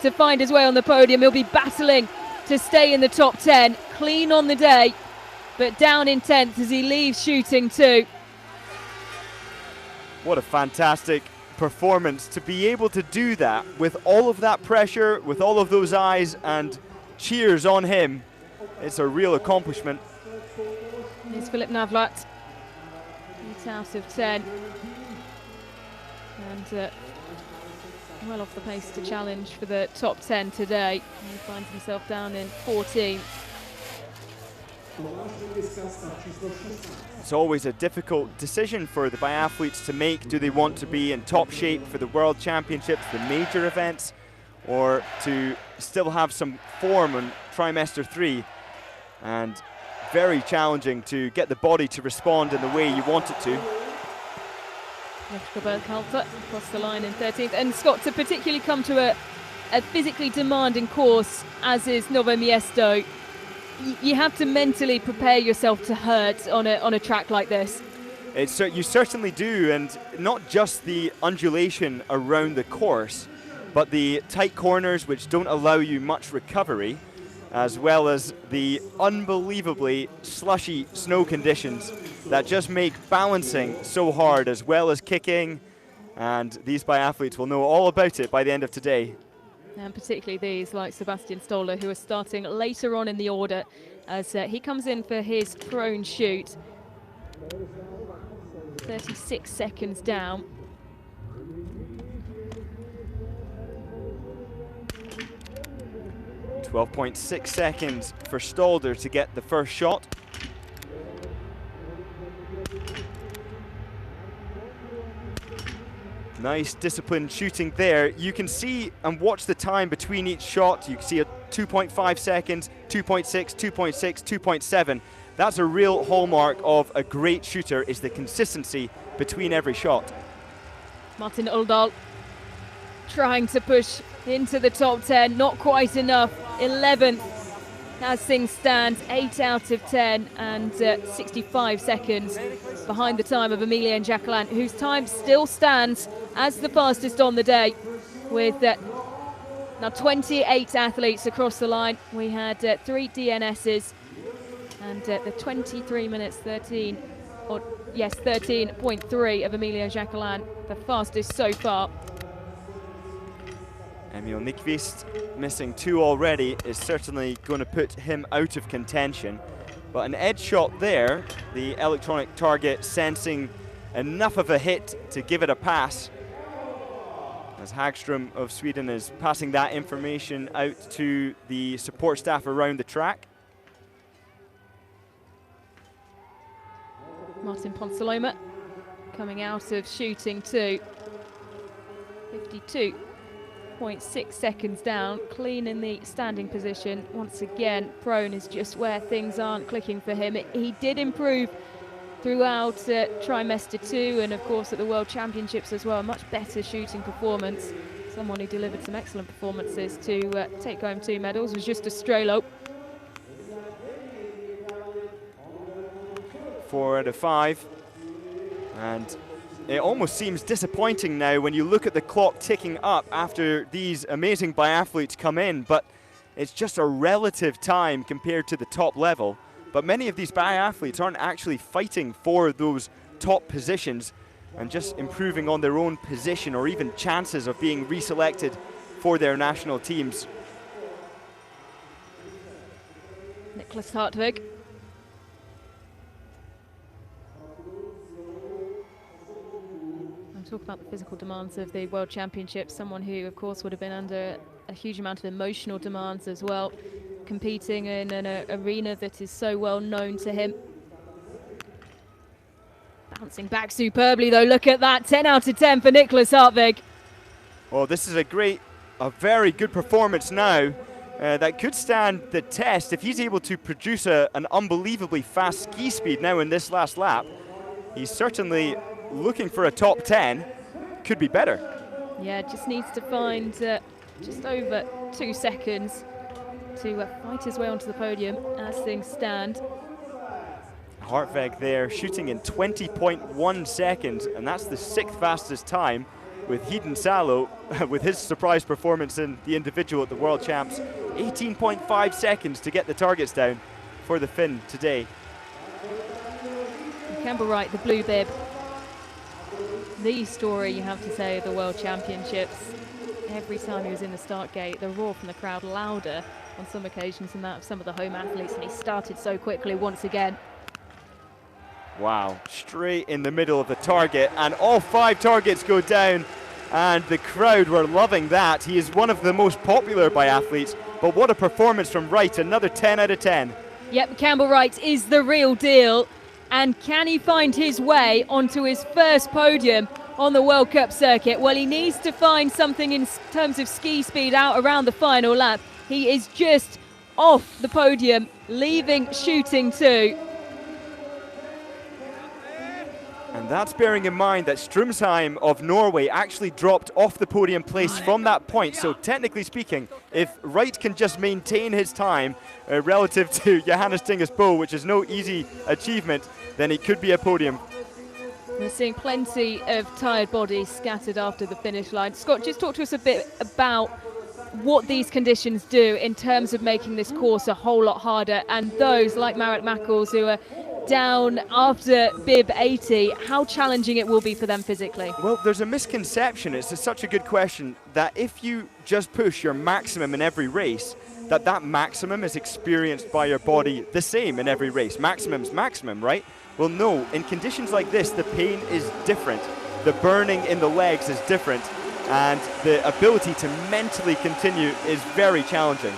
to find his way on the podium. He'll be battling to stay in the top 10, clean on the day, but down in 10th as he leaves shooting 2. What a fantastic performance to be able to do that with all of that pressure, with all of those eyes and cheers on him. It's a real accomplishment. seconds, Filip Navlat. 8 out of 10. And well off the pace to challenge for the top 10 today. He finds himself down in 14th. It's always a difficult decision for the biathletes to make. Do they want to be in top shape for the World Championships, the major events, or to still have some form on trimester 3? And very challenging to get the body to respond in the way you want it to. Across the line in 13th. And Scott, to particularly come to a physically demanding course, as is Nove Mesto, you have to mentally prepare yourself to hurt on a track like this. You certainly do, and not just the undulation around the course, but the tight corners which don't allow you much recovery, as well as the unbelievably slushy snow conditions that just make balancing so hard, as well as kicking. And these biathletes will know all about it by the end of today. And particularly these, like Sebastian Stoller, who are starting later on in the order as he comes in for his prone shoot. 36 seconds down. .6 seconds for Stalder to get the first shot. Nice disciplined shooting there. You can see and watch the time between each shot. You can see a 2.5 seconds, 2.6, 2.6, 2.7. That's a real hallmark of a great shooter, is the consistency between every shot. Martin Uldal trying to push into the top 10, not quite enough. 11th as things stand, 8 out of 10, and 65 seconds behind the time of Emilien Jacquelin, whose time still stands as the fastest on the day, with now 28 athletes across the line. We had 3 DNSs, and the 23 minutes 13, or yes, 13.3 of Emilien Jacquelin, the fastest so far. Emil Nyqvist, missing 2 already, is certainly going to put him out of contention. But an edge shot there, the electronic target sensing enough of a hit to give it a pass, as Hagström of Sweden is passing that information out to the support staff around the track. Martin Ponsaloma coming out of shooting 2. 52.6 seconds down, clean in the standing position. Once again, prone is just where things aren't clicking for him. He did improve throughout trimester 2 and of course at the World Championships as well. A much better shooting performance. Someone who delivered some excellent performances to take home 2 medals was just Estrello. 4 out of 5. And it almost seems disappointing now when you look at the clock ticking up after these amazing biathletes come in, but it's just a relative time compared to the top level. But many of these biathletes aren't actually fighting for those top positions and just improving on their own position or even chances of being reselected for their national teams. Niklas Hartvig. Talk about the physical demands of the World Championships, someone who of course would have been under a huge amount of emotional demands as well, competing in an arena that is so well known to him. Bouncing back superbly though, look at that, 10 out of 10 for Niklas Hartvig. Well, this is a very good performance now that could stand the test if he's able to produce an unbelievably fast ski speed now in this last lap. He's certainly looking for a top 10, could be better. Yeah, just needs to find just over 2 seconds to fight his way onto the podium as things stand. Hartvig there shooting in 20.1 seconds, and that's the 6th fastest time, with Hidden Salo with his surprise performance in the individual at the World Champs. 18.5 seconds to get the targets down for the Finn today. Campbell Wright, the blue bib. The story, you have to say, of the World Championships. Every time he was in the start gate, the roar from the crowd louder on some occasions than that of some of the home athletes, and he started so quickly once again. Wow, straight in the middle of the target, and all 5 targets go down, and the crowd were loving that. He is one of the most popular biathletes, but what a performance from Wright, another 10 out of 10. Yep, Campbell Wright is the real deal, and can he find his way onto his first podium on the World Cup circuit? Well, he needs to find something in terms of ski speed out around the final lap. He is just off the podium, leaving shooting 2. And that's bearing in mind that Strumsheim of Norway actually dropped off the podium place from that point. So technically speaking, if Wright can just maintain his time relative to Johannes Dinges Bo, which is no easy achievement, then it could be a podium. We're seeing plenty of tired bodies scattered after the finish line. Scott, just talk to us a bit about what these conditions do in terms of making this course a whole lot harder, and those like Marit Mackels who are down after bib 80, how challenging it will be for them physically. Well, there's a misconception, it's such a good question, that if you just push your maximum in every race, that maximum is experienced by your body the same in every race. Maximum's maximum, right? Well, no, in conditions like this, the pain is different. The burning in the legs is different, and the ability to mentally continue is very challenging.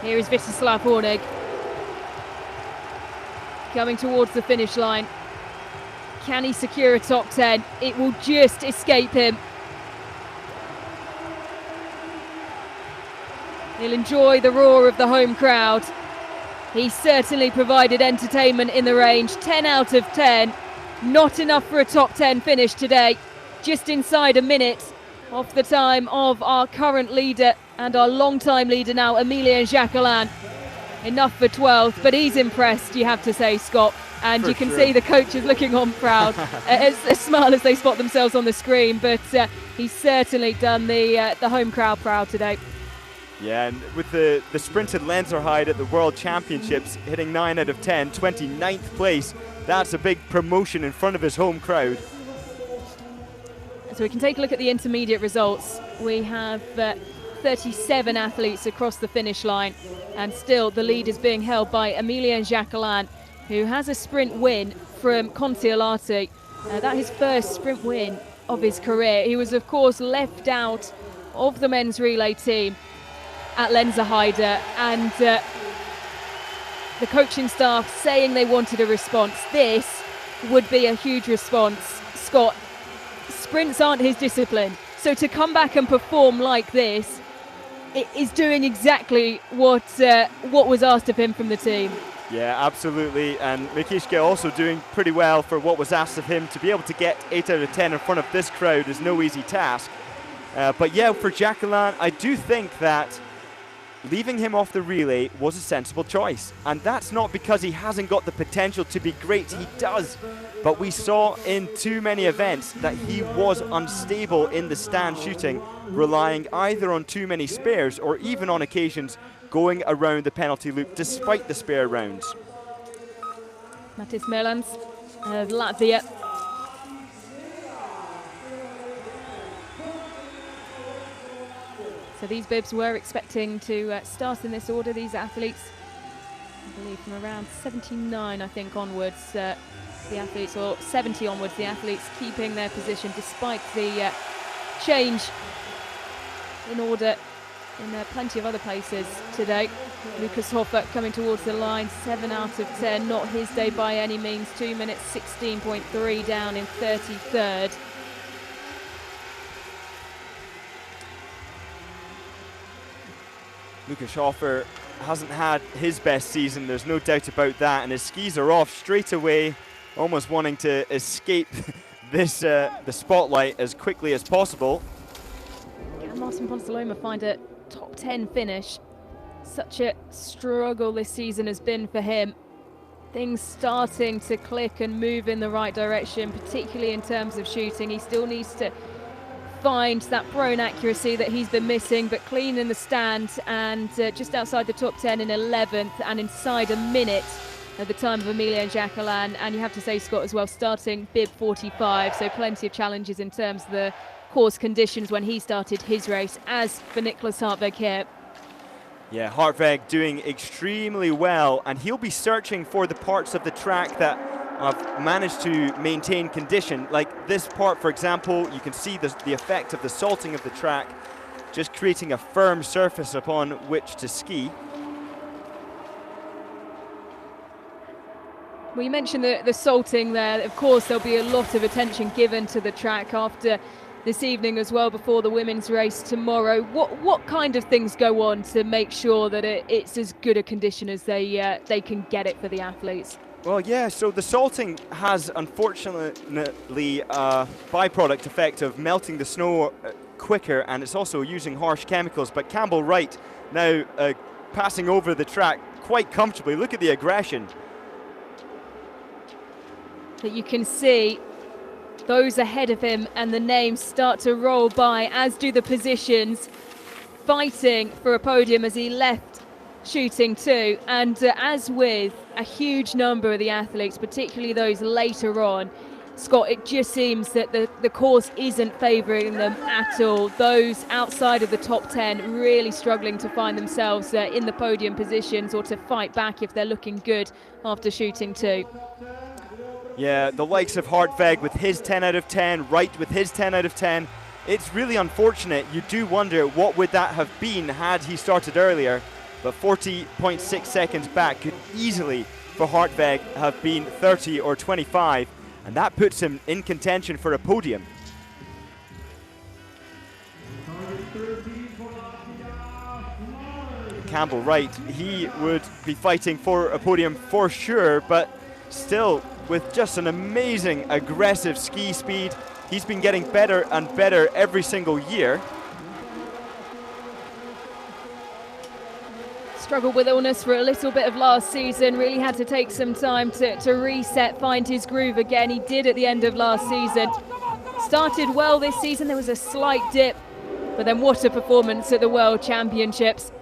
Here is Vítězslav Hornig coming towards the finish line. Can he secure a top 10? It will just escape him. He'll enjoy the roar of the home crowd. He certainly provided entertainment in the range. 10 out of 10. Not enough for a top 10 finish today. Just inside a minute off the time of our current leader and our long-time leader now, Emilien Jacquelin. Enough for 12th, but he's impressed, you have to say, Scott. And you can see the coaches looking on proud, as smile as they spot themselves on the screen. But he's certainly done the home crowd proud today. Yeah, and with the sprinted Lenzerheide at the World Championships, hitting 9 out of 10, 29th place, that's a big promotion in front of his home crowd. So we can take a look at the intermediate results. We have 37 athletes across the finish line, and still the lead is being held by Emilien Jacquelin, who has a sprint win from Kontiolahti. That his first sprint win of his career. He was, of course, left out of the men's relay team at Lenzerheide, and the coaching staff saying they wanted a response. This would be a huge response. Scott, sprints aren't his discipline, so to come back and perform like this, it is doing exactly what was asked of him from the team. Yeah, absolutely, and Mikishke also doing pretty well for what was asked of him. To be able to get 8 out of 10 in front of this crowd is no easy task. But yeah, for Jacquelin, I do think that leaving him off the relay was a sensible choice. And that's not because he hasn't got the potential to be great, he does. But we saw in too many events that he was unstable in the stand shooting, relying either on too many spares or even on occasions going around the penalty loop despite the spare rounds. Matis Melans of Latvia. So these bibs were expecting to start in this order, these athletes. I believe from around 79, I think, onwards, the athletes, or 70 onwards, the athletes keeping their position despite the change in order in plenty of other places today. Lucas Hoffer coming towards the line, 7 out of 10, not his day by any means. 2 minutes 16.3 down in 33rd. Lucas Hoffer hasn't had his best season, there's no doubt about that, and his skis are off straight away, almost wanting to escape this the spotlight as quickly as possible. Can Martin Ponsaloma find a top 10 finish? Such a struggle this season has been for him. Things starting to click and move in the right direction, particularly in terms of shooting. He still needs to find that prone accuracy that he's been missing, but clean in the stand and just outside the top 10 in 11th and inside a minute at the time of Emilien Jacquelin. And you have to say, Scott, as well, starting bib 45, so plenty of challenges in terms of the course conditions when he started his race, as for Niklas Hartweg here. Yeah, Hartweg doing extremely well, and he'll be searching for the parts of the track that have managed to maintain condition. Like this part, for example, you can see the effect of the salting of the track, just creating a firm surface upon which to ski. Well, you mentioned the salting there. Of course, there'll be a lot of attention given to the track after this evening as well, before the women's race tomorrow. What kind of things go on to make sure that it's as good a condition as they can get it for the athletes? Well, yeah, so the salting has unfortunately a byproduct effect of melting the snow quicker, and it's also using harsh chemicals. But Campbell Wright now passing over the track quite comfortably. Look at the aggression. That you can see those ahead of him, and the names start to roll by, as do the positions, fighting for a podium as he left shooting 2. And as with a huge number of the athletes, particularly those later on, Scott, it just seems that the course isn't favouring them at all. Those outside of the top 10 really struggling to find themselves in the podium positions, or to fight back if they're looking good after shooting 2. Yeah, the likes of Hartweg with his 10 out of 10, Wright with his 10 out of 10. It's really unfortunate. You do wonder what would that have been had he started earlier. But 40.6 seconds back could easily, for Hartweg, have been 30 or 25. And that puts him in contention for a podium. Campbell Wright, he would be fighting for a podium for sure, but still with just an amazing aggressive ski speed. He's been getting better and better every single year. Struggled with illness for a little bit of last season, really had to take some time to reset, find his groove again. He did at the end of last season. Started well this season, there was a slight dip, but then what a performance at the World Championships.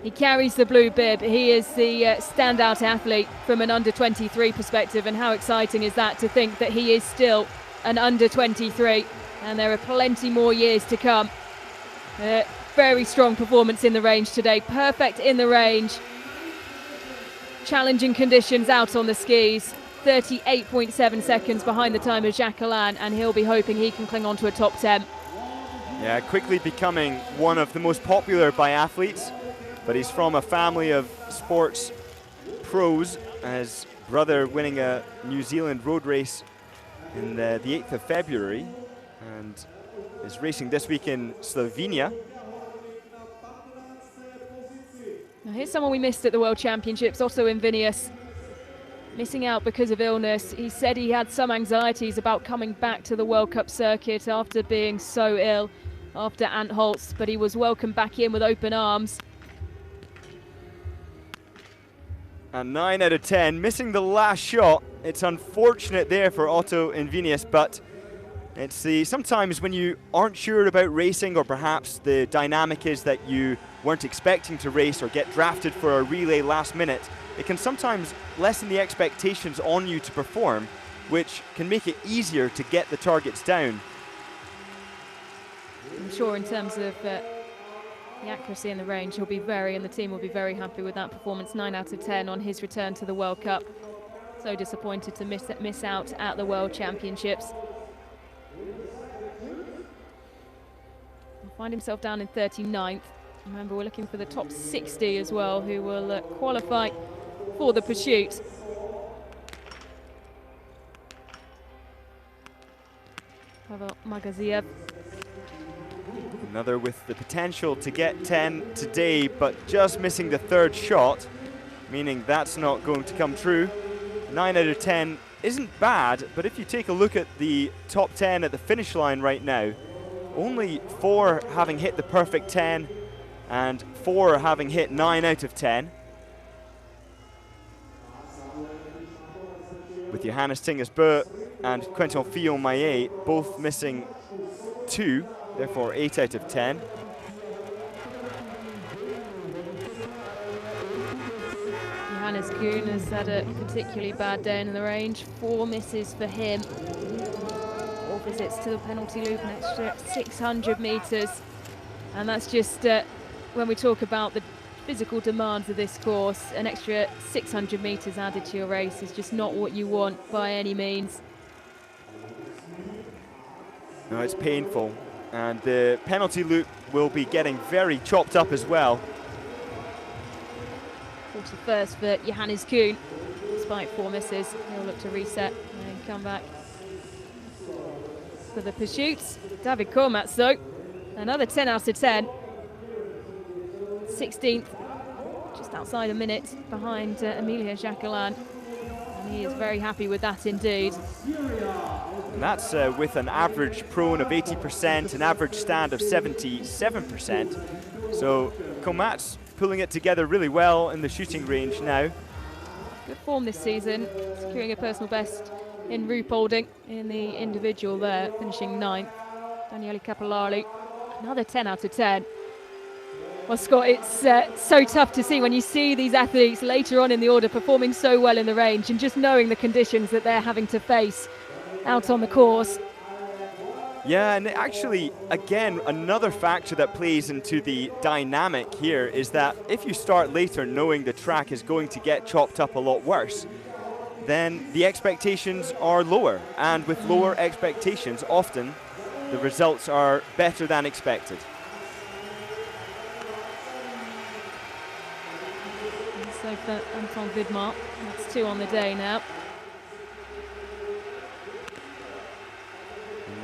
He carries the blue bib. He is the standout athlete from an under-23 perspective, and how exciting is that to think that he is still an under-23, and there are plenty more years to come. Very strong performance in the range today, perfect in the range. Challenging conditions out on the skis, 38.7 seconds behind the time of Jacqueline, and he'll be hoping he can cling on to a top 10. Yeah, quickly becoming one of the most popular biathletes, but he's from a family of sports pros, his brother winning a New Zealand road race in the 8th of February, and is racing this week in Slovenia. Now here's someone we missed at the World Championships, Otto Invinius, missing out because of illness. He said he had some anxieties about coming back to the World Cup circuit after being so ill after Antholz, but he was welcomed back in with open arms. And 9 out of 10, missing the last shot. It's unfortunate there for Otto Invinius, but it's sometimes when you aren't sure about racing, or perhaps the dynamic is that you weren't expecting to race or get drafted for a relay last minute, it can sometimes lessen the expectations on you to perform, which can make it easier to get the targets down. I'm sure in terms of the accuracy in the range, he'll be and the team will be very happy with that performance. 9 out of 10 on his return to the World Cup. So disappointed to miss out at the World Championships. He'll find himself down in 39th. Remember, we're looking for the top 60 as well, who will qualify for the pursuit. Pavel Magaziev. Another with the potential to get 10 today, but just missing the third shot, meaning that's not going to come true. 9 out of 10 isn't bad, but if you take a look at the top 10 at the finish line right now, only 4 having hit the perfect 10 and 4 having hit 9 out of 10. With Johannes Tingesbø and Quentin Fillon-Maillet both missing 2, therefore 8 out of 10. Johannes Kuhn has had a particularly bad day in the range. 4 misses for him. 4 visits to the penalty loop, an extra 600 metres. And that's just when we talk about the physical demands of this course, an extra 600 metres added to your race is just not what you want by any means. No, it's painful, and the penalty loop will be getting very chopped up as well. 41st for Johannes Kuhn. Despite 4 misses, he'll look to reset and come back for the pursuits. David Kormats, though, another 10 out of 10. 16th, just outside a minute behind Emilia Jacquelin. And he is very happy with that indeed. And that's with an average prone of 80%, an average stand of 77%. So Kormats pulling it together really well in the shooting range now. Good form this season, securing a personal best in Ruhpolding in the individual there, finishing 9th. Daniele Capellari, another 10 out of 10. Well, Scott, it's so tough to see when you see these athletes later on in the order performing so well in the range and just knowing the conditions that they're having to face out on the course. Yeah, and actually, again, another factor that plays into the dynamic here is that if you start later knowing the track is going to get chopped up a lot worse, then the expectations are lower. And with lower expectations, often the results are better than expected. And so for Anton Widmar, that's 2 on the day now.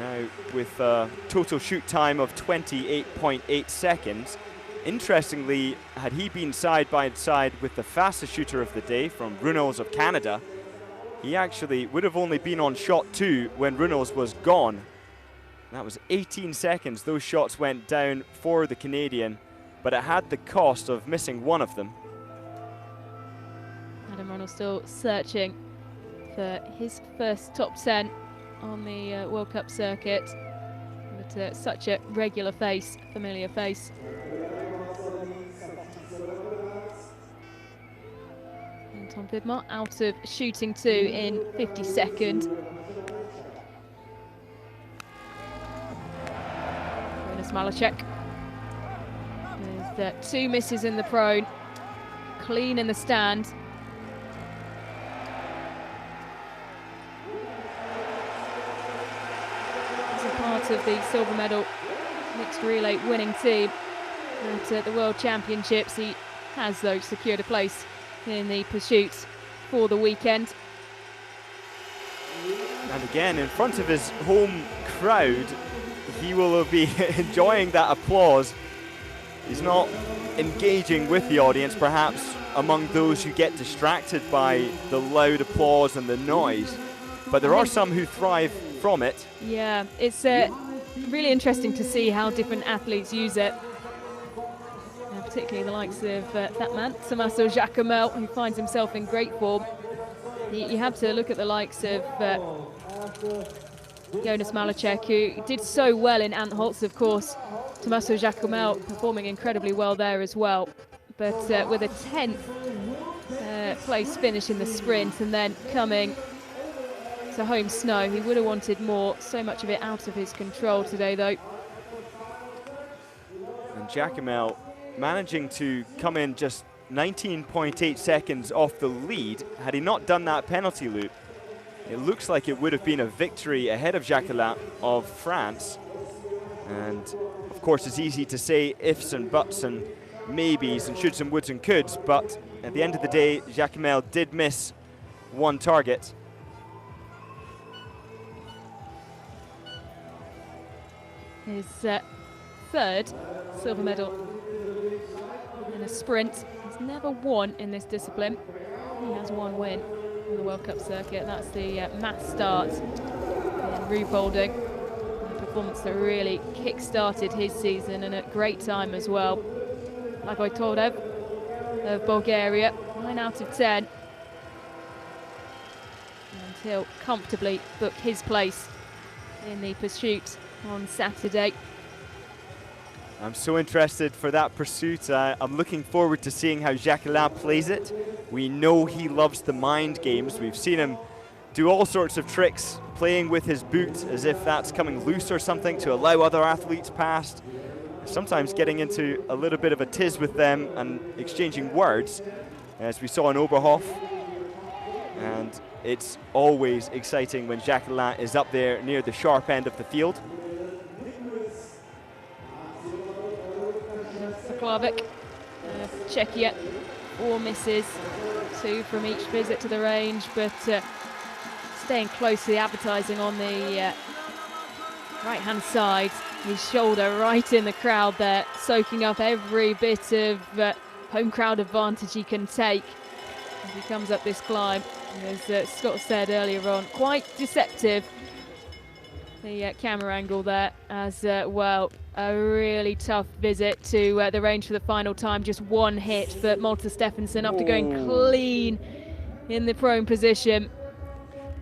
Now with a total shoot time of 28.8 seconds. Interestingly, had he been side by side with the fastest shooter of the day from Runnels of Canada, he actually would have only been on shot 2 when Runnels was gone. That was 18 seconds those shots went down for the Canadian, but it had the cost of missing one of them. Adam Runnels still searching for his first top 10 on the World Cup circuit, but such a regular face, familiar face. Anton Widmar out of shooting 2 in 52nd. Jonas Malachek with 2 misses in the prone, clean in the stand. Part of the silver medal mixed relay winning team at the World Championships. He has, though, secured a place in the pursuits for the weekend. And again, in front of his home crowd, he will be enjoying that applause. He's not engaging with the audience, perhaps among those who get distracted by the loud applause and the noise, but there are some who thrive from it. Yeah, it's really interesting to see how different athletes use it. Particularly the likes of that man, Tommaso Giacomelli, who finds himself in great form. You have to look at the likes of Jonas Malachek, who did so well in Antholz, of course. Tommaso Giacomelli performing incredibly well there as well. But with a 10th place finish in the sprint and then coming to home snow, he would have wanted more. So much of it out of his control today, though. And Giacomelli managing to come in just 19.8 seconds off the lead. Had he not done that penalty loop, it looks like it would have been a victory ahead of Jacquelin of France. And of course, it's easy to say ifs and buts and maybes and shoulds and woulds and coulds, but at the end of the day, Giacomelli did miss one target. His 3rd silver medal in a sprint. He's never won in this discipline. He has 1 win on the World Cup circuit. That's the mass start in Ruhpolding. A performance that really kick-started his season, and at great time as well. Like I told of Bulgaria, 9 out of 10. And he'll comfortably book his place in the pursuit on Saturday. I'm so interested for that pursuit. I'm looking forward to seeing how Jacquelin plays it. We know he loves the mind games. We've seen him do all sorts of tricks, playing with his boot as if that's coming loose or something to allow other athletes past. sometimes getting into a little bit of a tiz with them and exchanging words, as we saw in Oberhof. And it's always exciting when Jacquelin is up there near the sharp end of the field. Klavik, Czechia, 4 misses, 2 from each visit to the range, but staying close to the advertising on the right-hand side. His shoulder right in the crowd there, soaking up every bit of home crowd advantage he can take as he comes up this climb. As Scott said earlier on, quite deceptive, the camera angle there, as well. A really tough visit to the range for the final time. Just 1 hit, but Malte Stephensen after going clean in the prone position.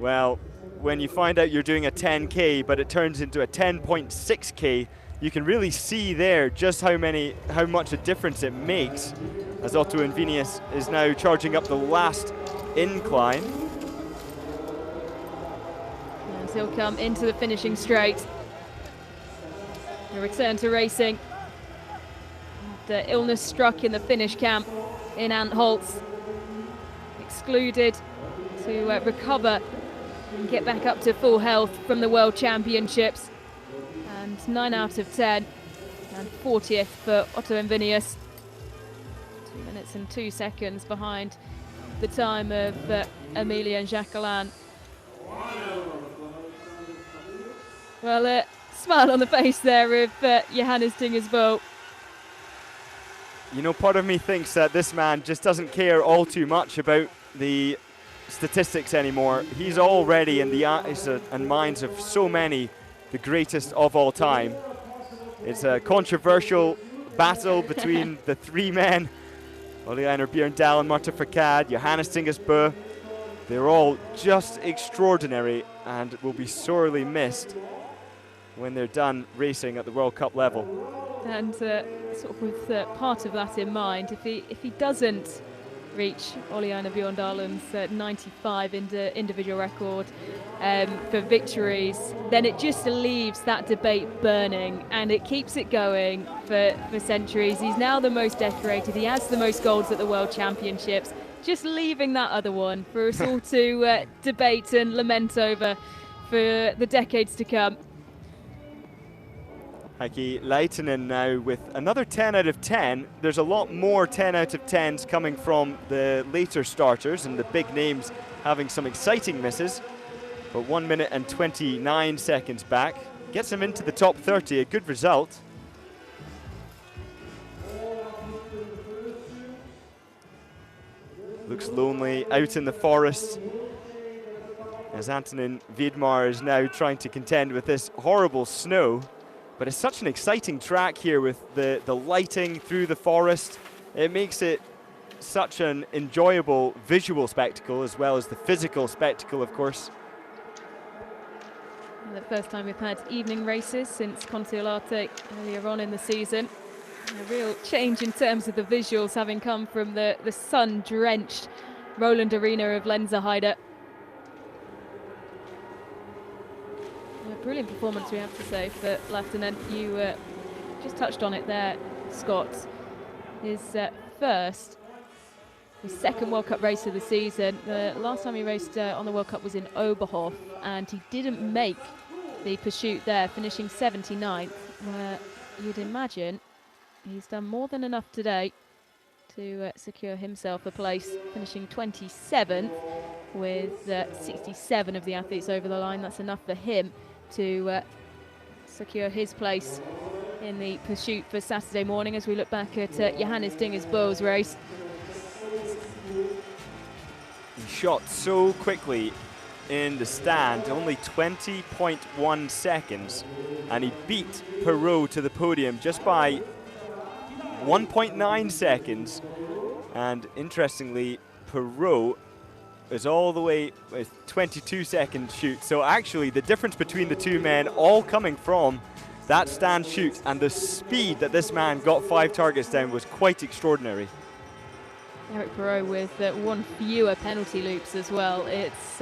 Well, when you find out you're doing a 10K, but it turns into a 10.6K, you can really see there just how much a difference it makes, as Otto Invinius is now charging up the last incline. As he'll come into the finishing straight. A return to racing. The illness struck in the Finnish camp in Antholz. Excluded to recover and get back up to full health from the World Championships. And 9 out of 10. And 40th for Otto Invinius. 2 minutes and 2 seconds behind the time of Emilien Jacquelin. Well, smile on the face there of Johannes Dingesbo. You know, part of me thinks that this man just doesn't care all too much about the statistics anymore. He's already in the eyes and minds of so many the greatest of all time. It's a controversial battle between the 3 men, Ole Einar Bjørndal and Marta Fourcade, Johannes Dingesbo. They're all just extraordinary and will be sorely missed when they're done racing at the World Cup level. And sort of with part of that in mind, if he doesn't reach Ole Einar Bjørndal's 95 individual record for victories, then it just leaves that debate burning, and it keeps it going for centuries. He's now the most decorated. He has the most golds at the World Championships. Just leaving that other one for us all to debate and lament over for the decades to come. Heikki Leitinen now with another 10 out of 10. There's a lot more 10 out of 10s coming from the later starters and the big names having some exciting misses. But 1 minute and 29 seconds back. Gets him into the top 30, a good result. Looks lonely out in the forest, as Antonin Wiedmar is now trying to contend with this horrible snow. But it's such an exciting track here with the lighting through the forest. It makes it such an enjoyable visual spectacle as well as the physical spectacle, of course. The first time we've had evening races since Kontiolahti earlier on in the season. A real change in terms of the visuals having come from the sun-drenched Roland Arena of Lenzerheide. Brilliant performance, we have to say, for Lehtinen. You just touched on it there, Scott. His second World Cup race of the season. The last time he raced on the World Cup was in Oberhof, and he didn't make the pursuit there, finishing 79th, where you'd imagine he's done more than enough today to secure himself a place, finishing 27th with 67 of the athletes over the line. That's enough for him to secure his place in the pursuit for Saturday morning as we look back at Johannes Dingesbo's race. He shot so quickly in the stand, only 20.1 seconds, and he beat Perrault to the podium just by 1.9 seconds. And interestingly, Perrault is all the way with 22-second shoot. So actually the difference between the 2 men all coming from that stand shoot, and the speed that this man got 5 targets down was quite extraordinary. Eric Perrault with 1 fewer penalty loops as well. It's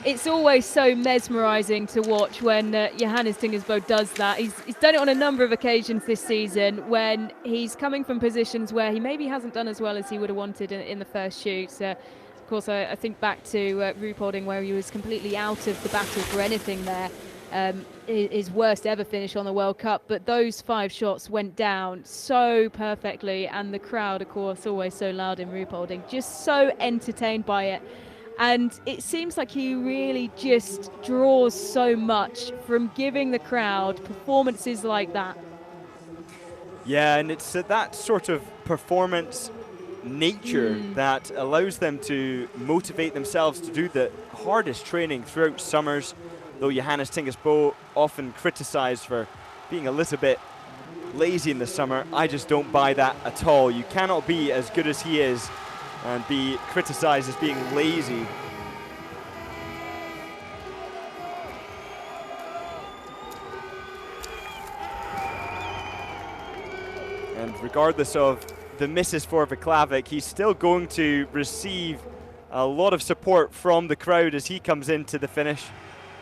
it's always so mesmerising to watch when Johannes Tingersbo does that. He's done it on a number of occasions this season when he's coming from positions where he maybe hasn't done as well as he would have wanted in the first shoot. Of course, I think back to Ruhpolding, where he was completely out of the battle for anything there. His worst ever finish on the World Cup, but those 5 shots went down so perfectly, and the crowd, of course, always so loud in Ruhpolding, just so entertained by it. And it seems like he really just draws so much from giving the crowd performances like that. Yeah, and it's that sort of performance nature that allows them to motivate themselves to do the hardest training throughout summers, though Johannes Tingersbo often criticised for being a little bit lazy in the summer. I just don't buy that at all. You cannot be as good as he is and be criticised as being lazy. And regardless of the misses for Vaclavic, he's still going to receive a lot of support from the crowd as he comes into the finish.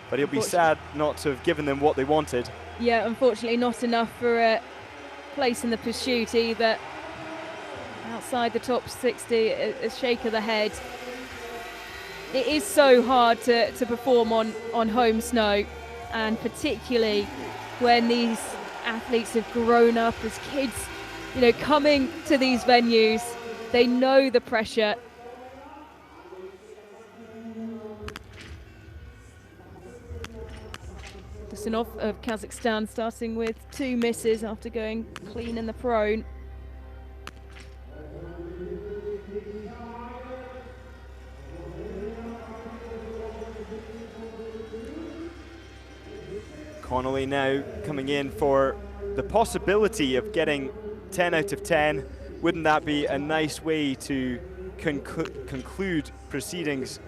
But he'll be sad not to have given them what they wanted. Yeah, unfortunately not enough for a place in the pursuit either. Outside the top 60, a shake of the head. It is so hard to perform on home snow, and particularly when these athletes have grown up as kids, you know, coming to these venues, they know the pressure. Dixon of Kazakhstan starting with 2 misses after going clean in the prone. Connolly now coming in for the possibility of getting 10 out of 10. Wouldn't that be a nice way to conclude proceedings?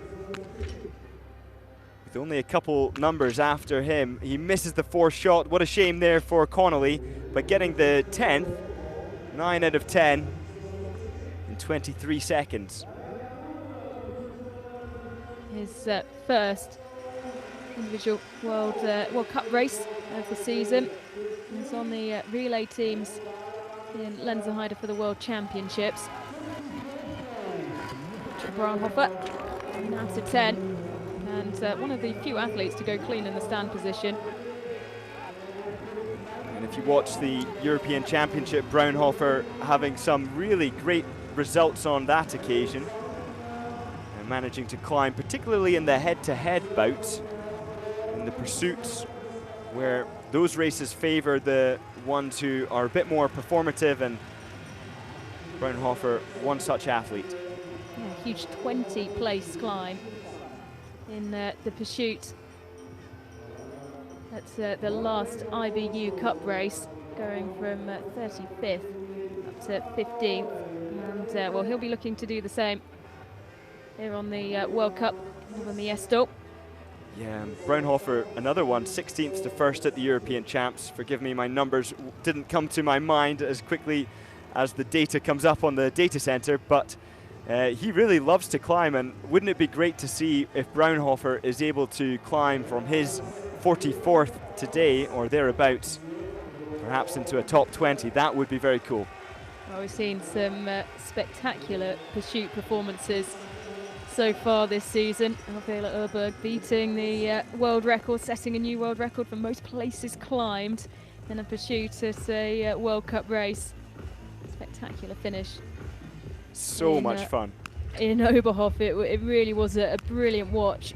With only a couple numbers after him, he misses the 4th shot. What a shame there for Connolly, but getting the 10th, 9 out of 10 in 23 seconds. His first individual World Cup race of the season. He's on the relay teams in Lenzerheide for the World Championships. Braunhofer, 9 out of 10, and one of the few athletes to go clean in the stand position. And if you watch the European Championship, Braunhofer having some really great results on that occasion, and managing to climb, particularly in the head-to-head bouts, in the pursuits, where those races favor the ones who are a bit more performative, and Braunhofer, one such athlete. Yeah, huge 20-place climb in the pursuit. That's the last IBU Cup race, going from 35th up to 15th. And well, he'll be looking to do the same here on the World Cup over Mesto. Yeah, Braunhofer, another one, 16th to 1st at the European Champs. Forgive me, my numbers didn't come to my mind as quickly as the data comes up on the data center, but he really loves to climb, and wouldn't it be great to see if Braunhofer is able to climb from his 44th today or thereabouts, perhaps into a top 20. That would be very cool. Well, we've seen some spectacular pursuit performances so far this season. Ellard beating the world record, setting a new world record for most places climbed in a pursuit at a World Cup race. Spectacular finish. So much fun. In Oberhof, it really was a brilliant watch.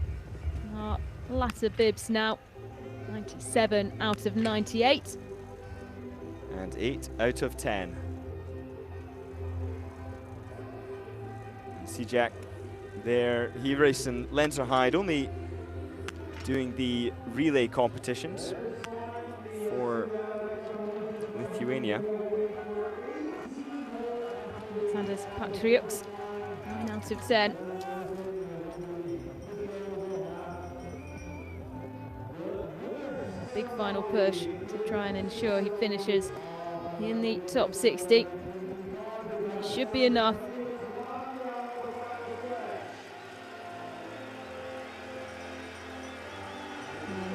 Latter bibs now, 97 out of 98. And 8 out of 10. See Jack there, he raced in Lenzerheide, only doing the relay competitions for Lithuania. Alexander's Patriuks, 9 out of 10. Big final push to try and ensure he finishes in the top 60. It should be enough.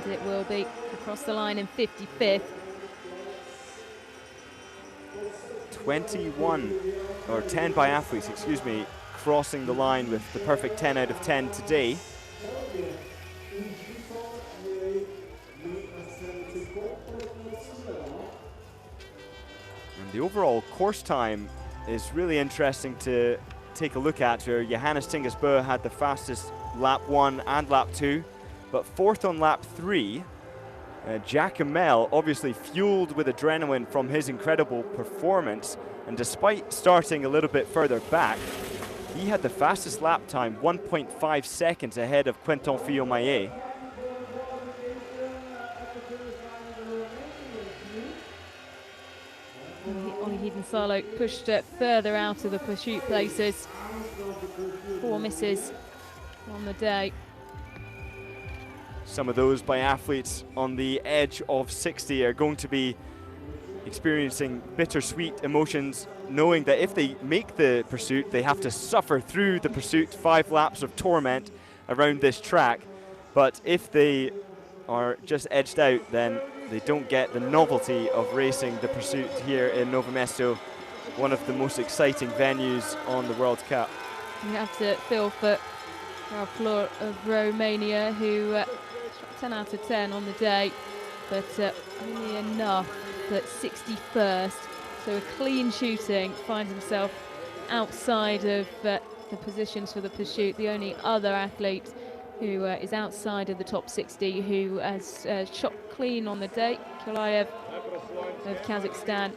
And it will be across the line in 55th. 21, or 10 biathletes, excuse me, crossing the line with the perfect 10 out of 10 today. And the overall course time is really interesting to take a look at, where Johannes Tingesbø had the fastest lap 1 and lap 2, but 4th on lap 3. Jacomel, obviously fueled with adrenaline from his incredible performance, and despite starting a little bit further back, he had the fastest lap time, 1.5 seconds ahead of Quentin Fillon-Maillet. Ollie Heiden-Salo pushed further out of the pursuit places. 4 misses on the day. Some of those biathletes on the edge of 60 are going to be experiencing bittersweet emotions, knowing that if they make the pursuit, they have to suffer through the pursuit, 5 laps of torment around this track. But if they are just edged out, then they don't get the novelty of racing the pursuit here in Nove Mesto, one of the most exciting venues on the World Cup. You have to feel for Ralph Flor of Romania, who 10 out of 10 on the day, but only enough that 61st, so a clean shooting, finds himself outside of the positions for the pursuit. The only other athlete who is outside of the top 60 who has shot clean on the day, Kulayev of Kazakhstan,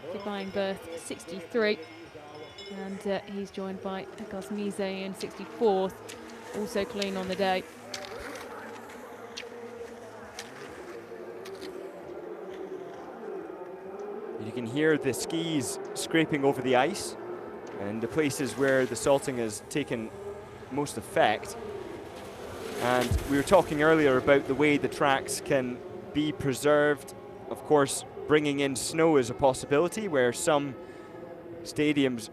occupying berth 63, and he's joined by Gazmize in 64th, also clean on the day. You can hear the skis scraping over the ice, and the places where the salting has taken most effect. And we were talking earlier about the way the tracks can be preserved. Of course, bringing in snow is a possibility, where some stadiums,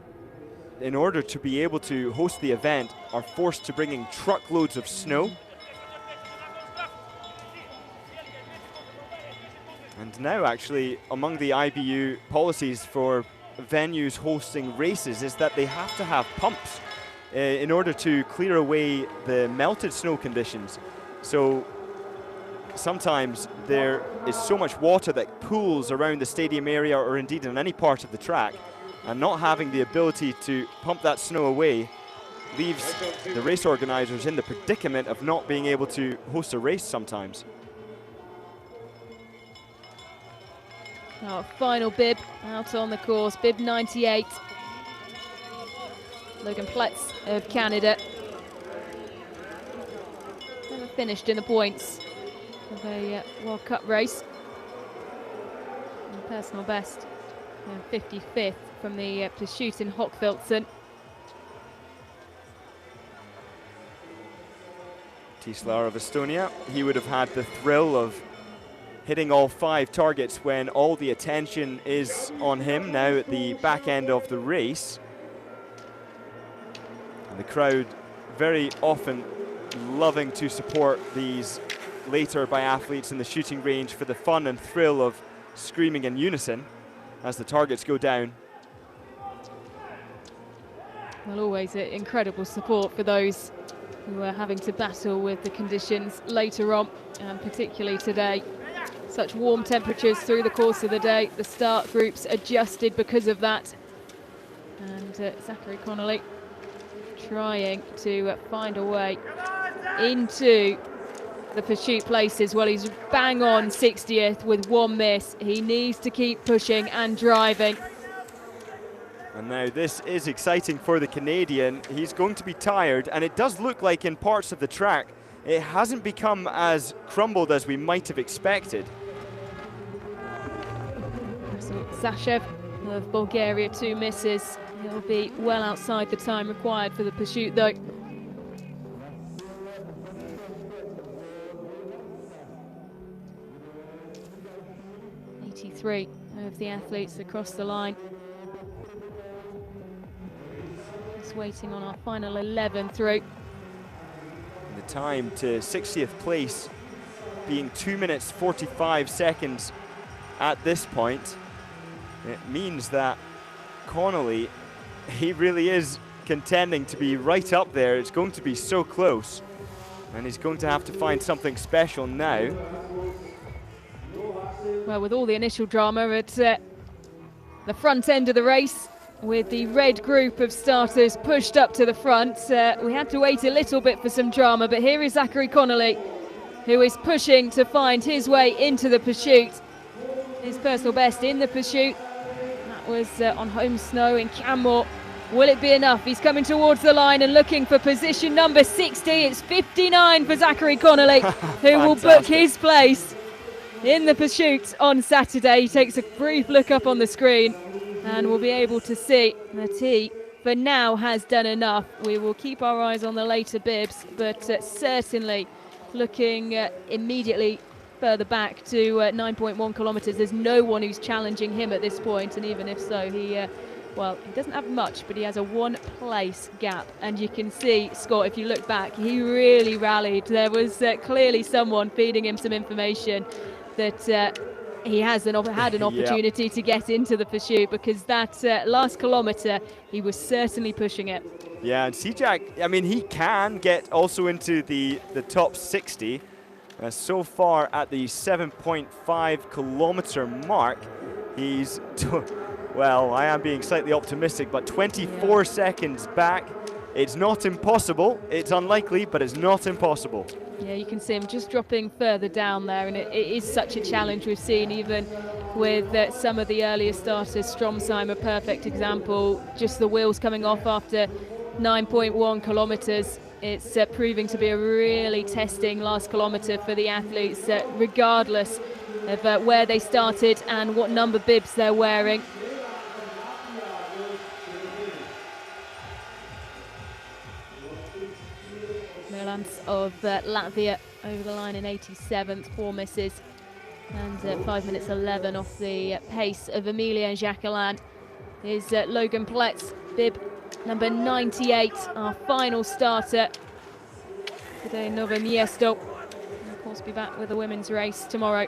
in order to be able to host the event, are forced to bring in truckloads of snow. And now, actually, among the IBU policies for venues hosting races is that they have to have pumps in order to clear away the melted snow conditions. So sometimes there is so much water that pools around the stadium area, or indeed in any part of the track, and not having the ability to pump that snow away leaves the race organizers in the predicament of not being able to host a race sometimes. Our final bib out on the course, bib 98. Logan Pletz of Canada. Never finished in the points of a World Cup race. And personal best, 55th from the pursuit in Hochfilzen. Tislar of Estonia, he would have had the thrill of hitting all 5 targets when all the attention is on him now at the back end of the race. And the crowd very often loving to support these later biathletes in the shooting range for the fun and thrill of screaming in unison as the targets go down. Well, always incredible support for those who are having to battle with the conditions later on, and particularly today. Such warm temperatures through the course of the day. The start groups adjusted because of that. And Zachary Connolly trying to find a way into the pursuit places. Well, he's bang on 60th with 1 miss. He needs to keep pushing and driving. And now this is exciting for the Canadian. He's going to be tired, and it does look like in parts of the track it hasn't become as crumbled as we might have expected. Zashev of Bulgaria, 2 misses. He'll be well outside the time required for the pursuit, though. '83 of the athletes across the line. Just waiting on our final 11 through. The time to 60th place, being 2 minutes 45 seconds at this point. It means that Connolly, he really is contending to be right up there. It's going to be so close, and he's going to have to find something special now. Well, with all the initial drama at the front end of the race, with the red group of starters pushed up to the front, we had to wait a little bit for some drama, but here is Zachary Connolly, who is pushing to find his way into the pursuit. His personal best in the pursuit. That was on home snow in Canmore. Will it be enough? He's coming towards the line and looking for position number 60. It's 59 for Zachary Connolly, who will book his place in the pursuit on Saturday. He takes a brief look up on the screen and we'll be able to see that he, for now, has done enough. We will keep our eyes on the later bibs, but certainly looking immediately further back to 9.1 kilometres. There's no one who's challenging him at this point, and even if so, he doesn't have much, but he has a 1 place gap. And you can see, Scott, if you look back, he really rallied. There was clearly someone feeding him some information that he had an opportunity to get into the pursuit, because that last kilometre, he was certainly pushing it. Yeah, and Sijak, I mean, he can get also into the top 60. So far at the 7.5 kilometre mark, he's, well, I am being slightly optimistic, but 24 seconds back. It's not impossible. It's unlikely, but it's not impossible. Yeah, you can see him just dropping further down there, and it is such a challenge. We've seen even with some of the earlier starters, Stromsheim, a perfect example, just the wheels coming off after 9.1 kilometres. It's proving to be a really testing last kilometre for the athletes, regardless of where they started and what number bibs they're wearing. Milans of Latvia over the line in 87th, 4 misses, and 5 minutes 11 off the pace of Emilien Jacquelin is Logan Pletz, bib number 98, our final starter today in Nove Mesto. And of course, be back with the women's race tomorrow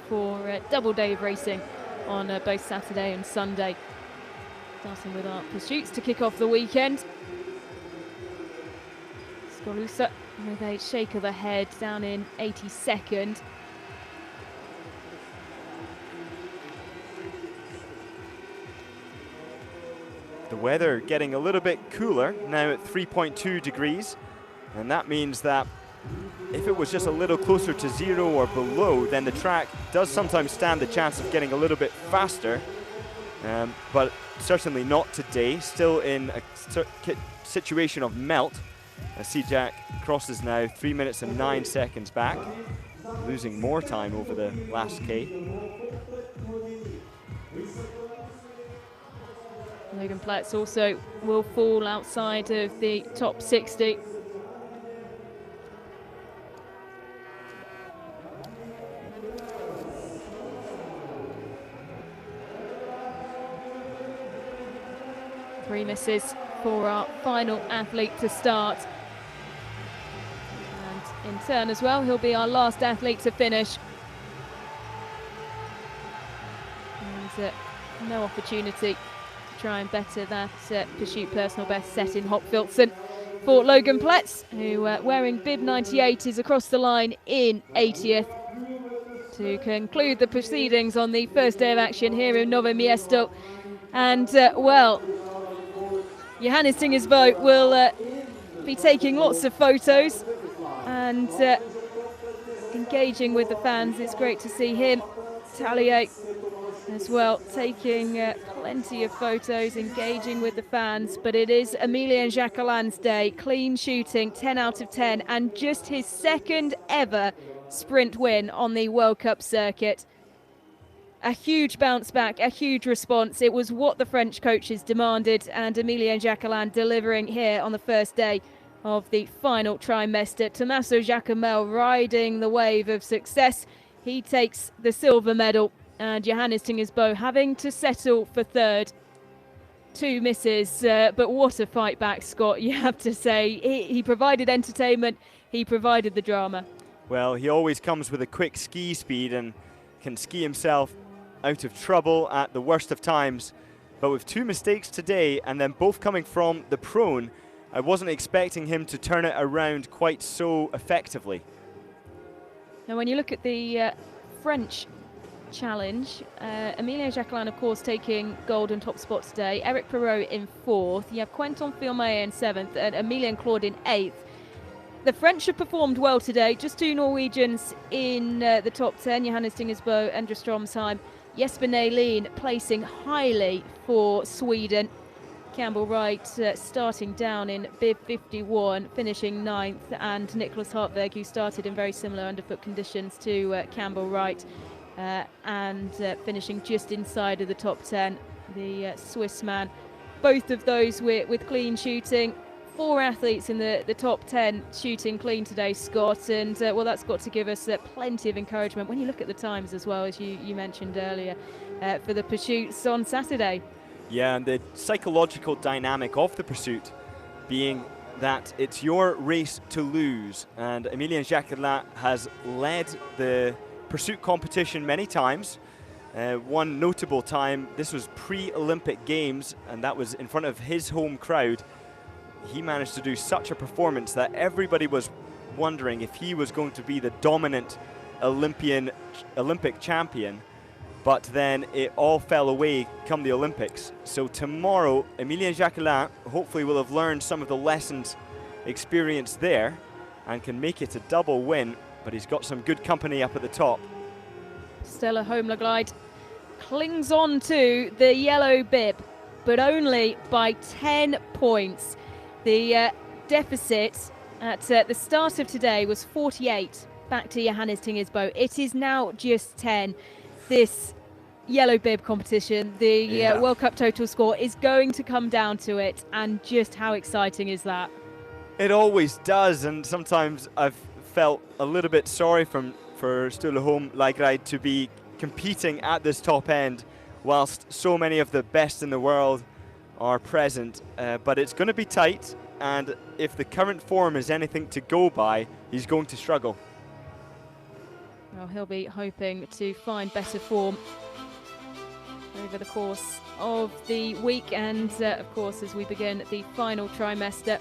for a double day of racing on both Saturday and Sunday. Starting with our pursuits to kick off the weekend. Skorusa with a shake of the head down in 82nd. The weather getting a little bit cooler now at 3.2 degrees, and that means that if it was just a little closer to 0 or below, then the track does sometimes stand the chance of getting a little bit faster, but certainly not today. Still in a situation of melt. Sijak crosses now 3 minutes and 9 seconds back, losing more time over the last K. Logan Pletz also will fall outside of the top 60. Three misses for our final athlete to start. And in turn as well, he'll be our last athlete to finish. And no opportunity to try and better that pursuit personal best set in Hopfilson for Logan Pletz, who wearing bib 98 is across the line in 80th to conclude the proceedings on the first day of action here in Nove Mesto. And well, Johannes Tingersbo will be taking lots of photos and engaging with the fans. It's great to see him, Tallier as well, taking plenty of photos, engaging with the fans. But it is Emilien Jacquelin's day, clean shooting, 10 out of 10, and just his second ever sprint win on the World Cup circuit. A huge bounce back, a huge response. It was what the French coaches demanded, and Emilien Jacquelin delivering here on the first day of the final trimester. Tommaso Giacomel riding the wave of success. He takes the silver medal, and Johannes Tingersbo having to settle for third. 2 misses, but what a fight back, Scott, you have to say. He provided entertainment, he provided the drama. Well, he always comes with a quick ski speed and can ski himself out of trouble at the worst of times. But with 2 mistakes today, and then both coming from the prone, I wasn't expecting him to turn it around quite so effectively. Now, when you look at the French challenge, Emilien Jacquelin, of course, taking gold and top spot today. Eric Perrault in 4th. You have Quentin Firmet in 7th and Emilien Claude in 8th. The French have performed well today. Just 2 Norwegians in the top 10. Johannes Tingesbo, Endre Stromsheim, Jesper Nælin placing highly for Sweden. Campbell Wright starting down in bib 51, finishing 9th, and Nicholas Hartweg, who started in very similar underfoot conditions to Campbell Wright, and finishing just inside of the top 10, the Swiss man. Both of those with clean shooting. 4 athletes in the top 10 shooting clean today, Scott, and well, that's got to give us plenty of encouragement when you look at the times as well, as you mentioned earlier, for the pursuits on Saturday. Yeah, and the psychological dynamic of the pursuit being that it's your race to lose, and Emilien Jacquelin has led the pursuit competition many times. One notable time, this was pre-Olympic Games, and that was in front of his home crowd. He managed to do such a performance that everybody was wondering if he was going to be the dominant Olympic champion, but then it all fell away come the Olympics. So tomorrow, Emilien Jacquelin hopefully will have learned some of the lessons experienced there and can make it a double win, but he's got some good company up at the top. Stella Holmlaglide clings on to the yellow bib, but only by 10 points. The deficit at the start of today was 48 back to Johannes Tingesbo. It is now just 10. This yellow bib competition, the World Cup total score, is going to come down to it, and just how exciting is that? It always does, and sometimes I've felt a little bit sorry for Stella Holmlaglide to be competing at this top end whilst so many of the best in the world are present, but it's going to be tight, and if the current form is anything to go by, he's going to struggle. Well, he'll be hoping to find better form over the course of the week, and of course as we begin the final trimester.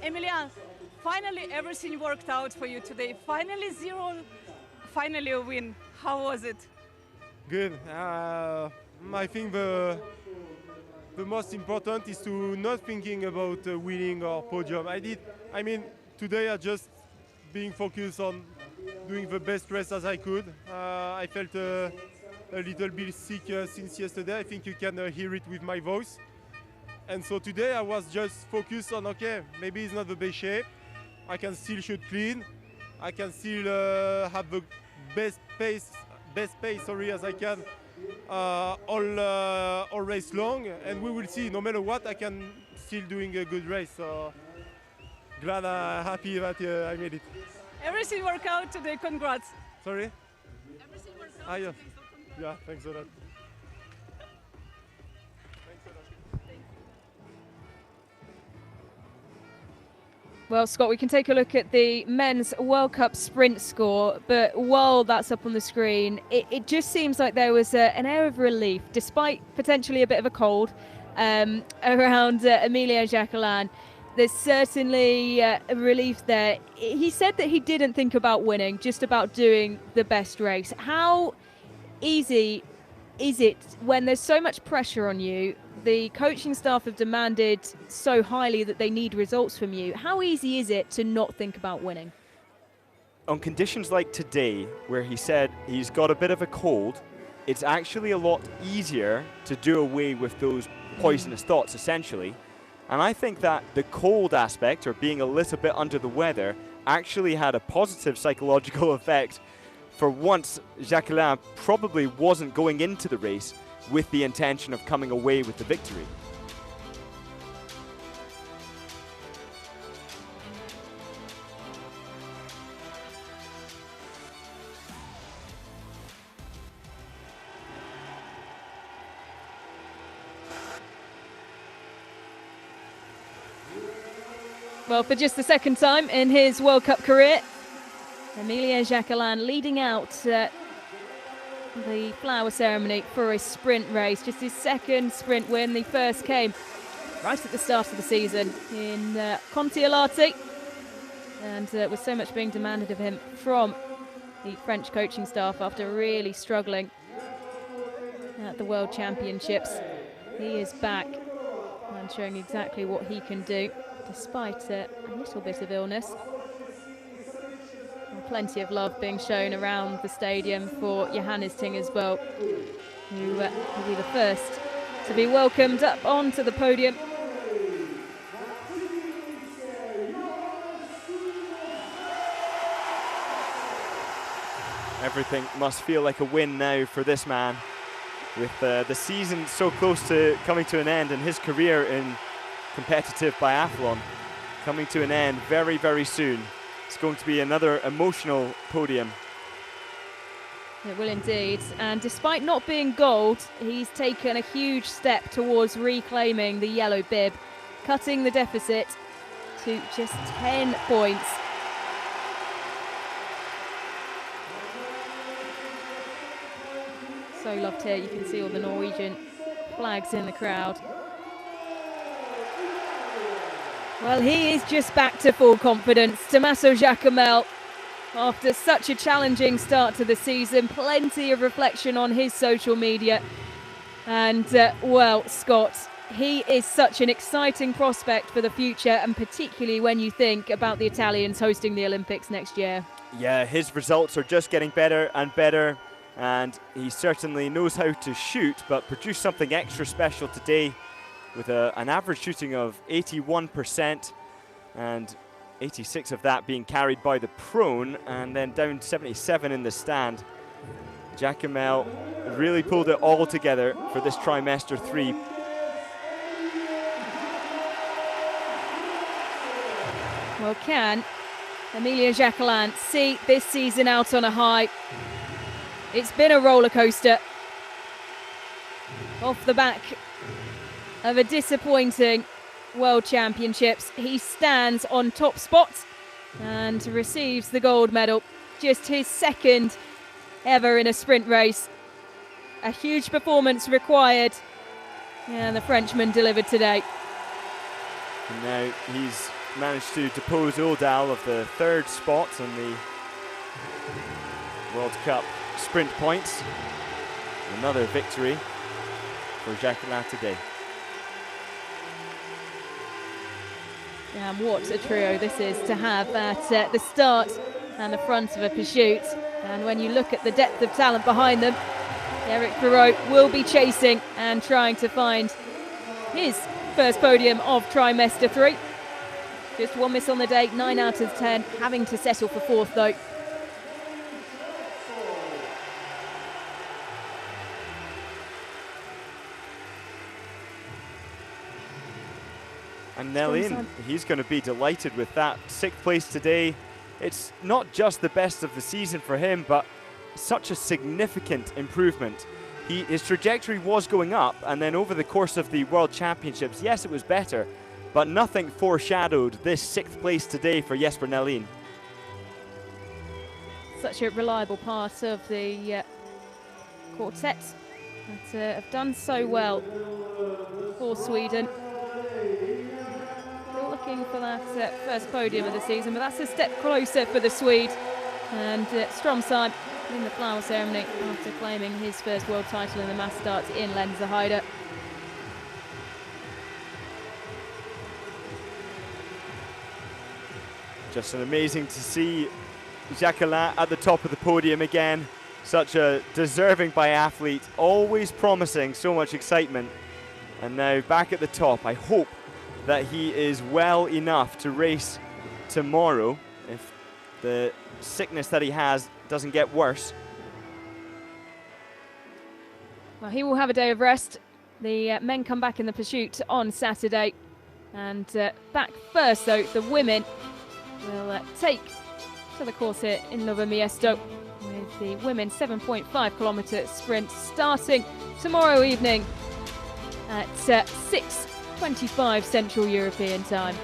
Emilia, finally everything worked out for you today. Finally zero, finally a win. How was it? Good. I think the most important is to not thinking about winning or podium. I mean, today I just being focused on doing the best race as I could. I felt a little bit sick since yesterday. I think you can hear it with my voice. And so today I was just focused on, okay, maybe it's not the best shape. I can still shoot clean. I can still have the best pace as I can all race long. And we will see, no matter what, I can still doing a good race. So glad, happy that I made it. Everything worked out today. Congrats. Sorry? Everything worked out Yeah. today, so congrats. Yeah, thanks a lot. Well, Scott, we can take a look at the men's World Cup sprint score, but while that's up on the screen, it just seems like there was an air of relief, despite potentially a bit of a cold around Emilia Jacquelin. There's certainly a relief there. He said that he didn't think about winning, just about doing the best race. How easy is it when there's so much pressure on you? The coaching staff have demanded so highly that they need results from you. How easy is it to not think about winning? On conditions like today, where he said he's got a bit of a cold, it's actually a lot easier to do away with those poisonous thoughts, essentially. And I think that the cold aspect, or being a little bit under the weather, actually had a positive psychological effect. For once, Jacquelin probably wasn't going into the race with the intention of coming away with the victory. Well, for just the second time in his World Cup career, Emilia Jacquelin leading out the flower ceremony for a sprint race. Just his second sprint win. The first came right at the start of the season in Contiolati, and with so much being demanded of him from the French coaching staff after really struggling at the World Championships, he is back and showing exactly what he can do despite a little bit of illness. Plenty of love being shown around the stadium for Johannes Tingersbøl, who will be the first to be welcomed up onto the podium. Everything must feel like a win now for this man, with the season so close to coming to an end and his career in competitive biathlon coming to an end very, very soon. It's going to be another emotional podium. It will indeed, and despite not being gold, he's taken a huge step towards reclaiming the yellow bib, cutting the deficit to just 10 points. So loved here. You can see all the Norwegian flags in the crowd. Well, he is just back to full confidence. Tommaso Giacomel, after such a challenging start to the season, plenty of reflection on his social media. And, well, Scott, he is such an exciting prospect for the future, and particularly when you think about the Italians hosting the Olympics next year. Yeah, his results are just getting better and better, and he certainly knows how to shoot, but produced something extra special today with an average shooting of 81%, and 86 of that being carried by the prone, and then down 77 in the stand. Giacomel really pulled it all together for this trimester 3. Well, can Emilia Jacquelin see this season out on a high? It's been a roller coaster. Off the back of a disappointing World Championships, he stands on top spot and receives the gold medal. Just his second ever in a sprint race. A huge performance required, and the Frenchman delivered today. And now he's managed to depose Oldal of the 3rd spot on the World Cup sprint points. Another victory for Jacques Ellard today. Yeah, and what a trio this is to have at the start and the front of a pursuit. And when you look at the depth of talent behind them, Eric Perrault will be chasing and trying to find his first podium of trimester 3. Just 1 miss on the day, 9 out of 10, having to settle for 4th though. And Nellin, he's going to be delighted with that 6th place today. It's not just the best of the season for him, but such a significant improvement. His trajectory was going up, and then over the course of the World Championships, yes, it was better, but nothing foreshadowed this 6th place today for Jesper Nellin. Such a reliable part of the quartet that have done so well for Sweden. Still looking for that first podium of the season, but that's a step closer for the Swede. And Stromsheim in the flower ceremony after claiming his first world title in the mass starts in Lenzerheide. Just an amazing to see Jacques Ellard at the top of the podium again. Such a deserving biathlete, always promising so much excitement. And now back at the top. I hope that he is well enough to race tomorrow if the sickness that he has doesn't get worse. Well, he will have a day of rest. The men come back in the pursuit on Saturday. And back first, though, the women will take to the course here in Nove Mesto with the women's 7.5 kilometre sprint starting tomorrow evening at 6:25 Central European time.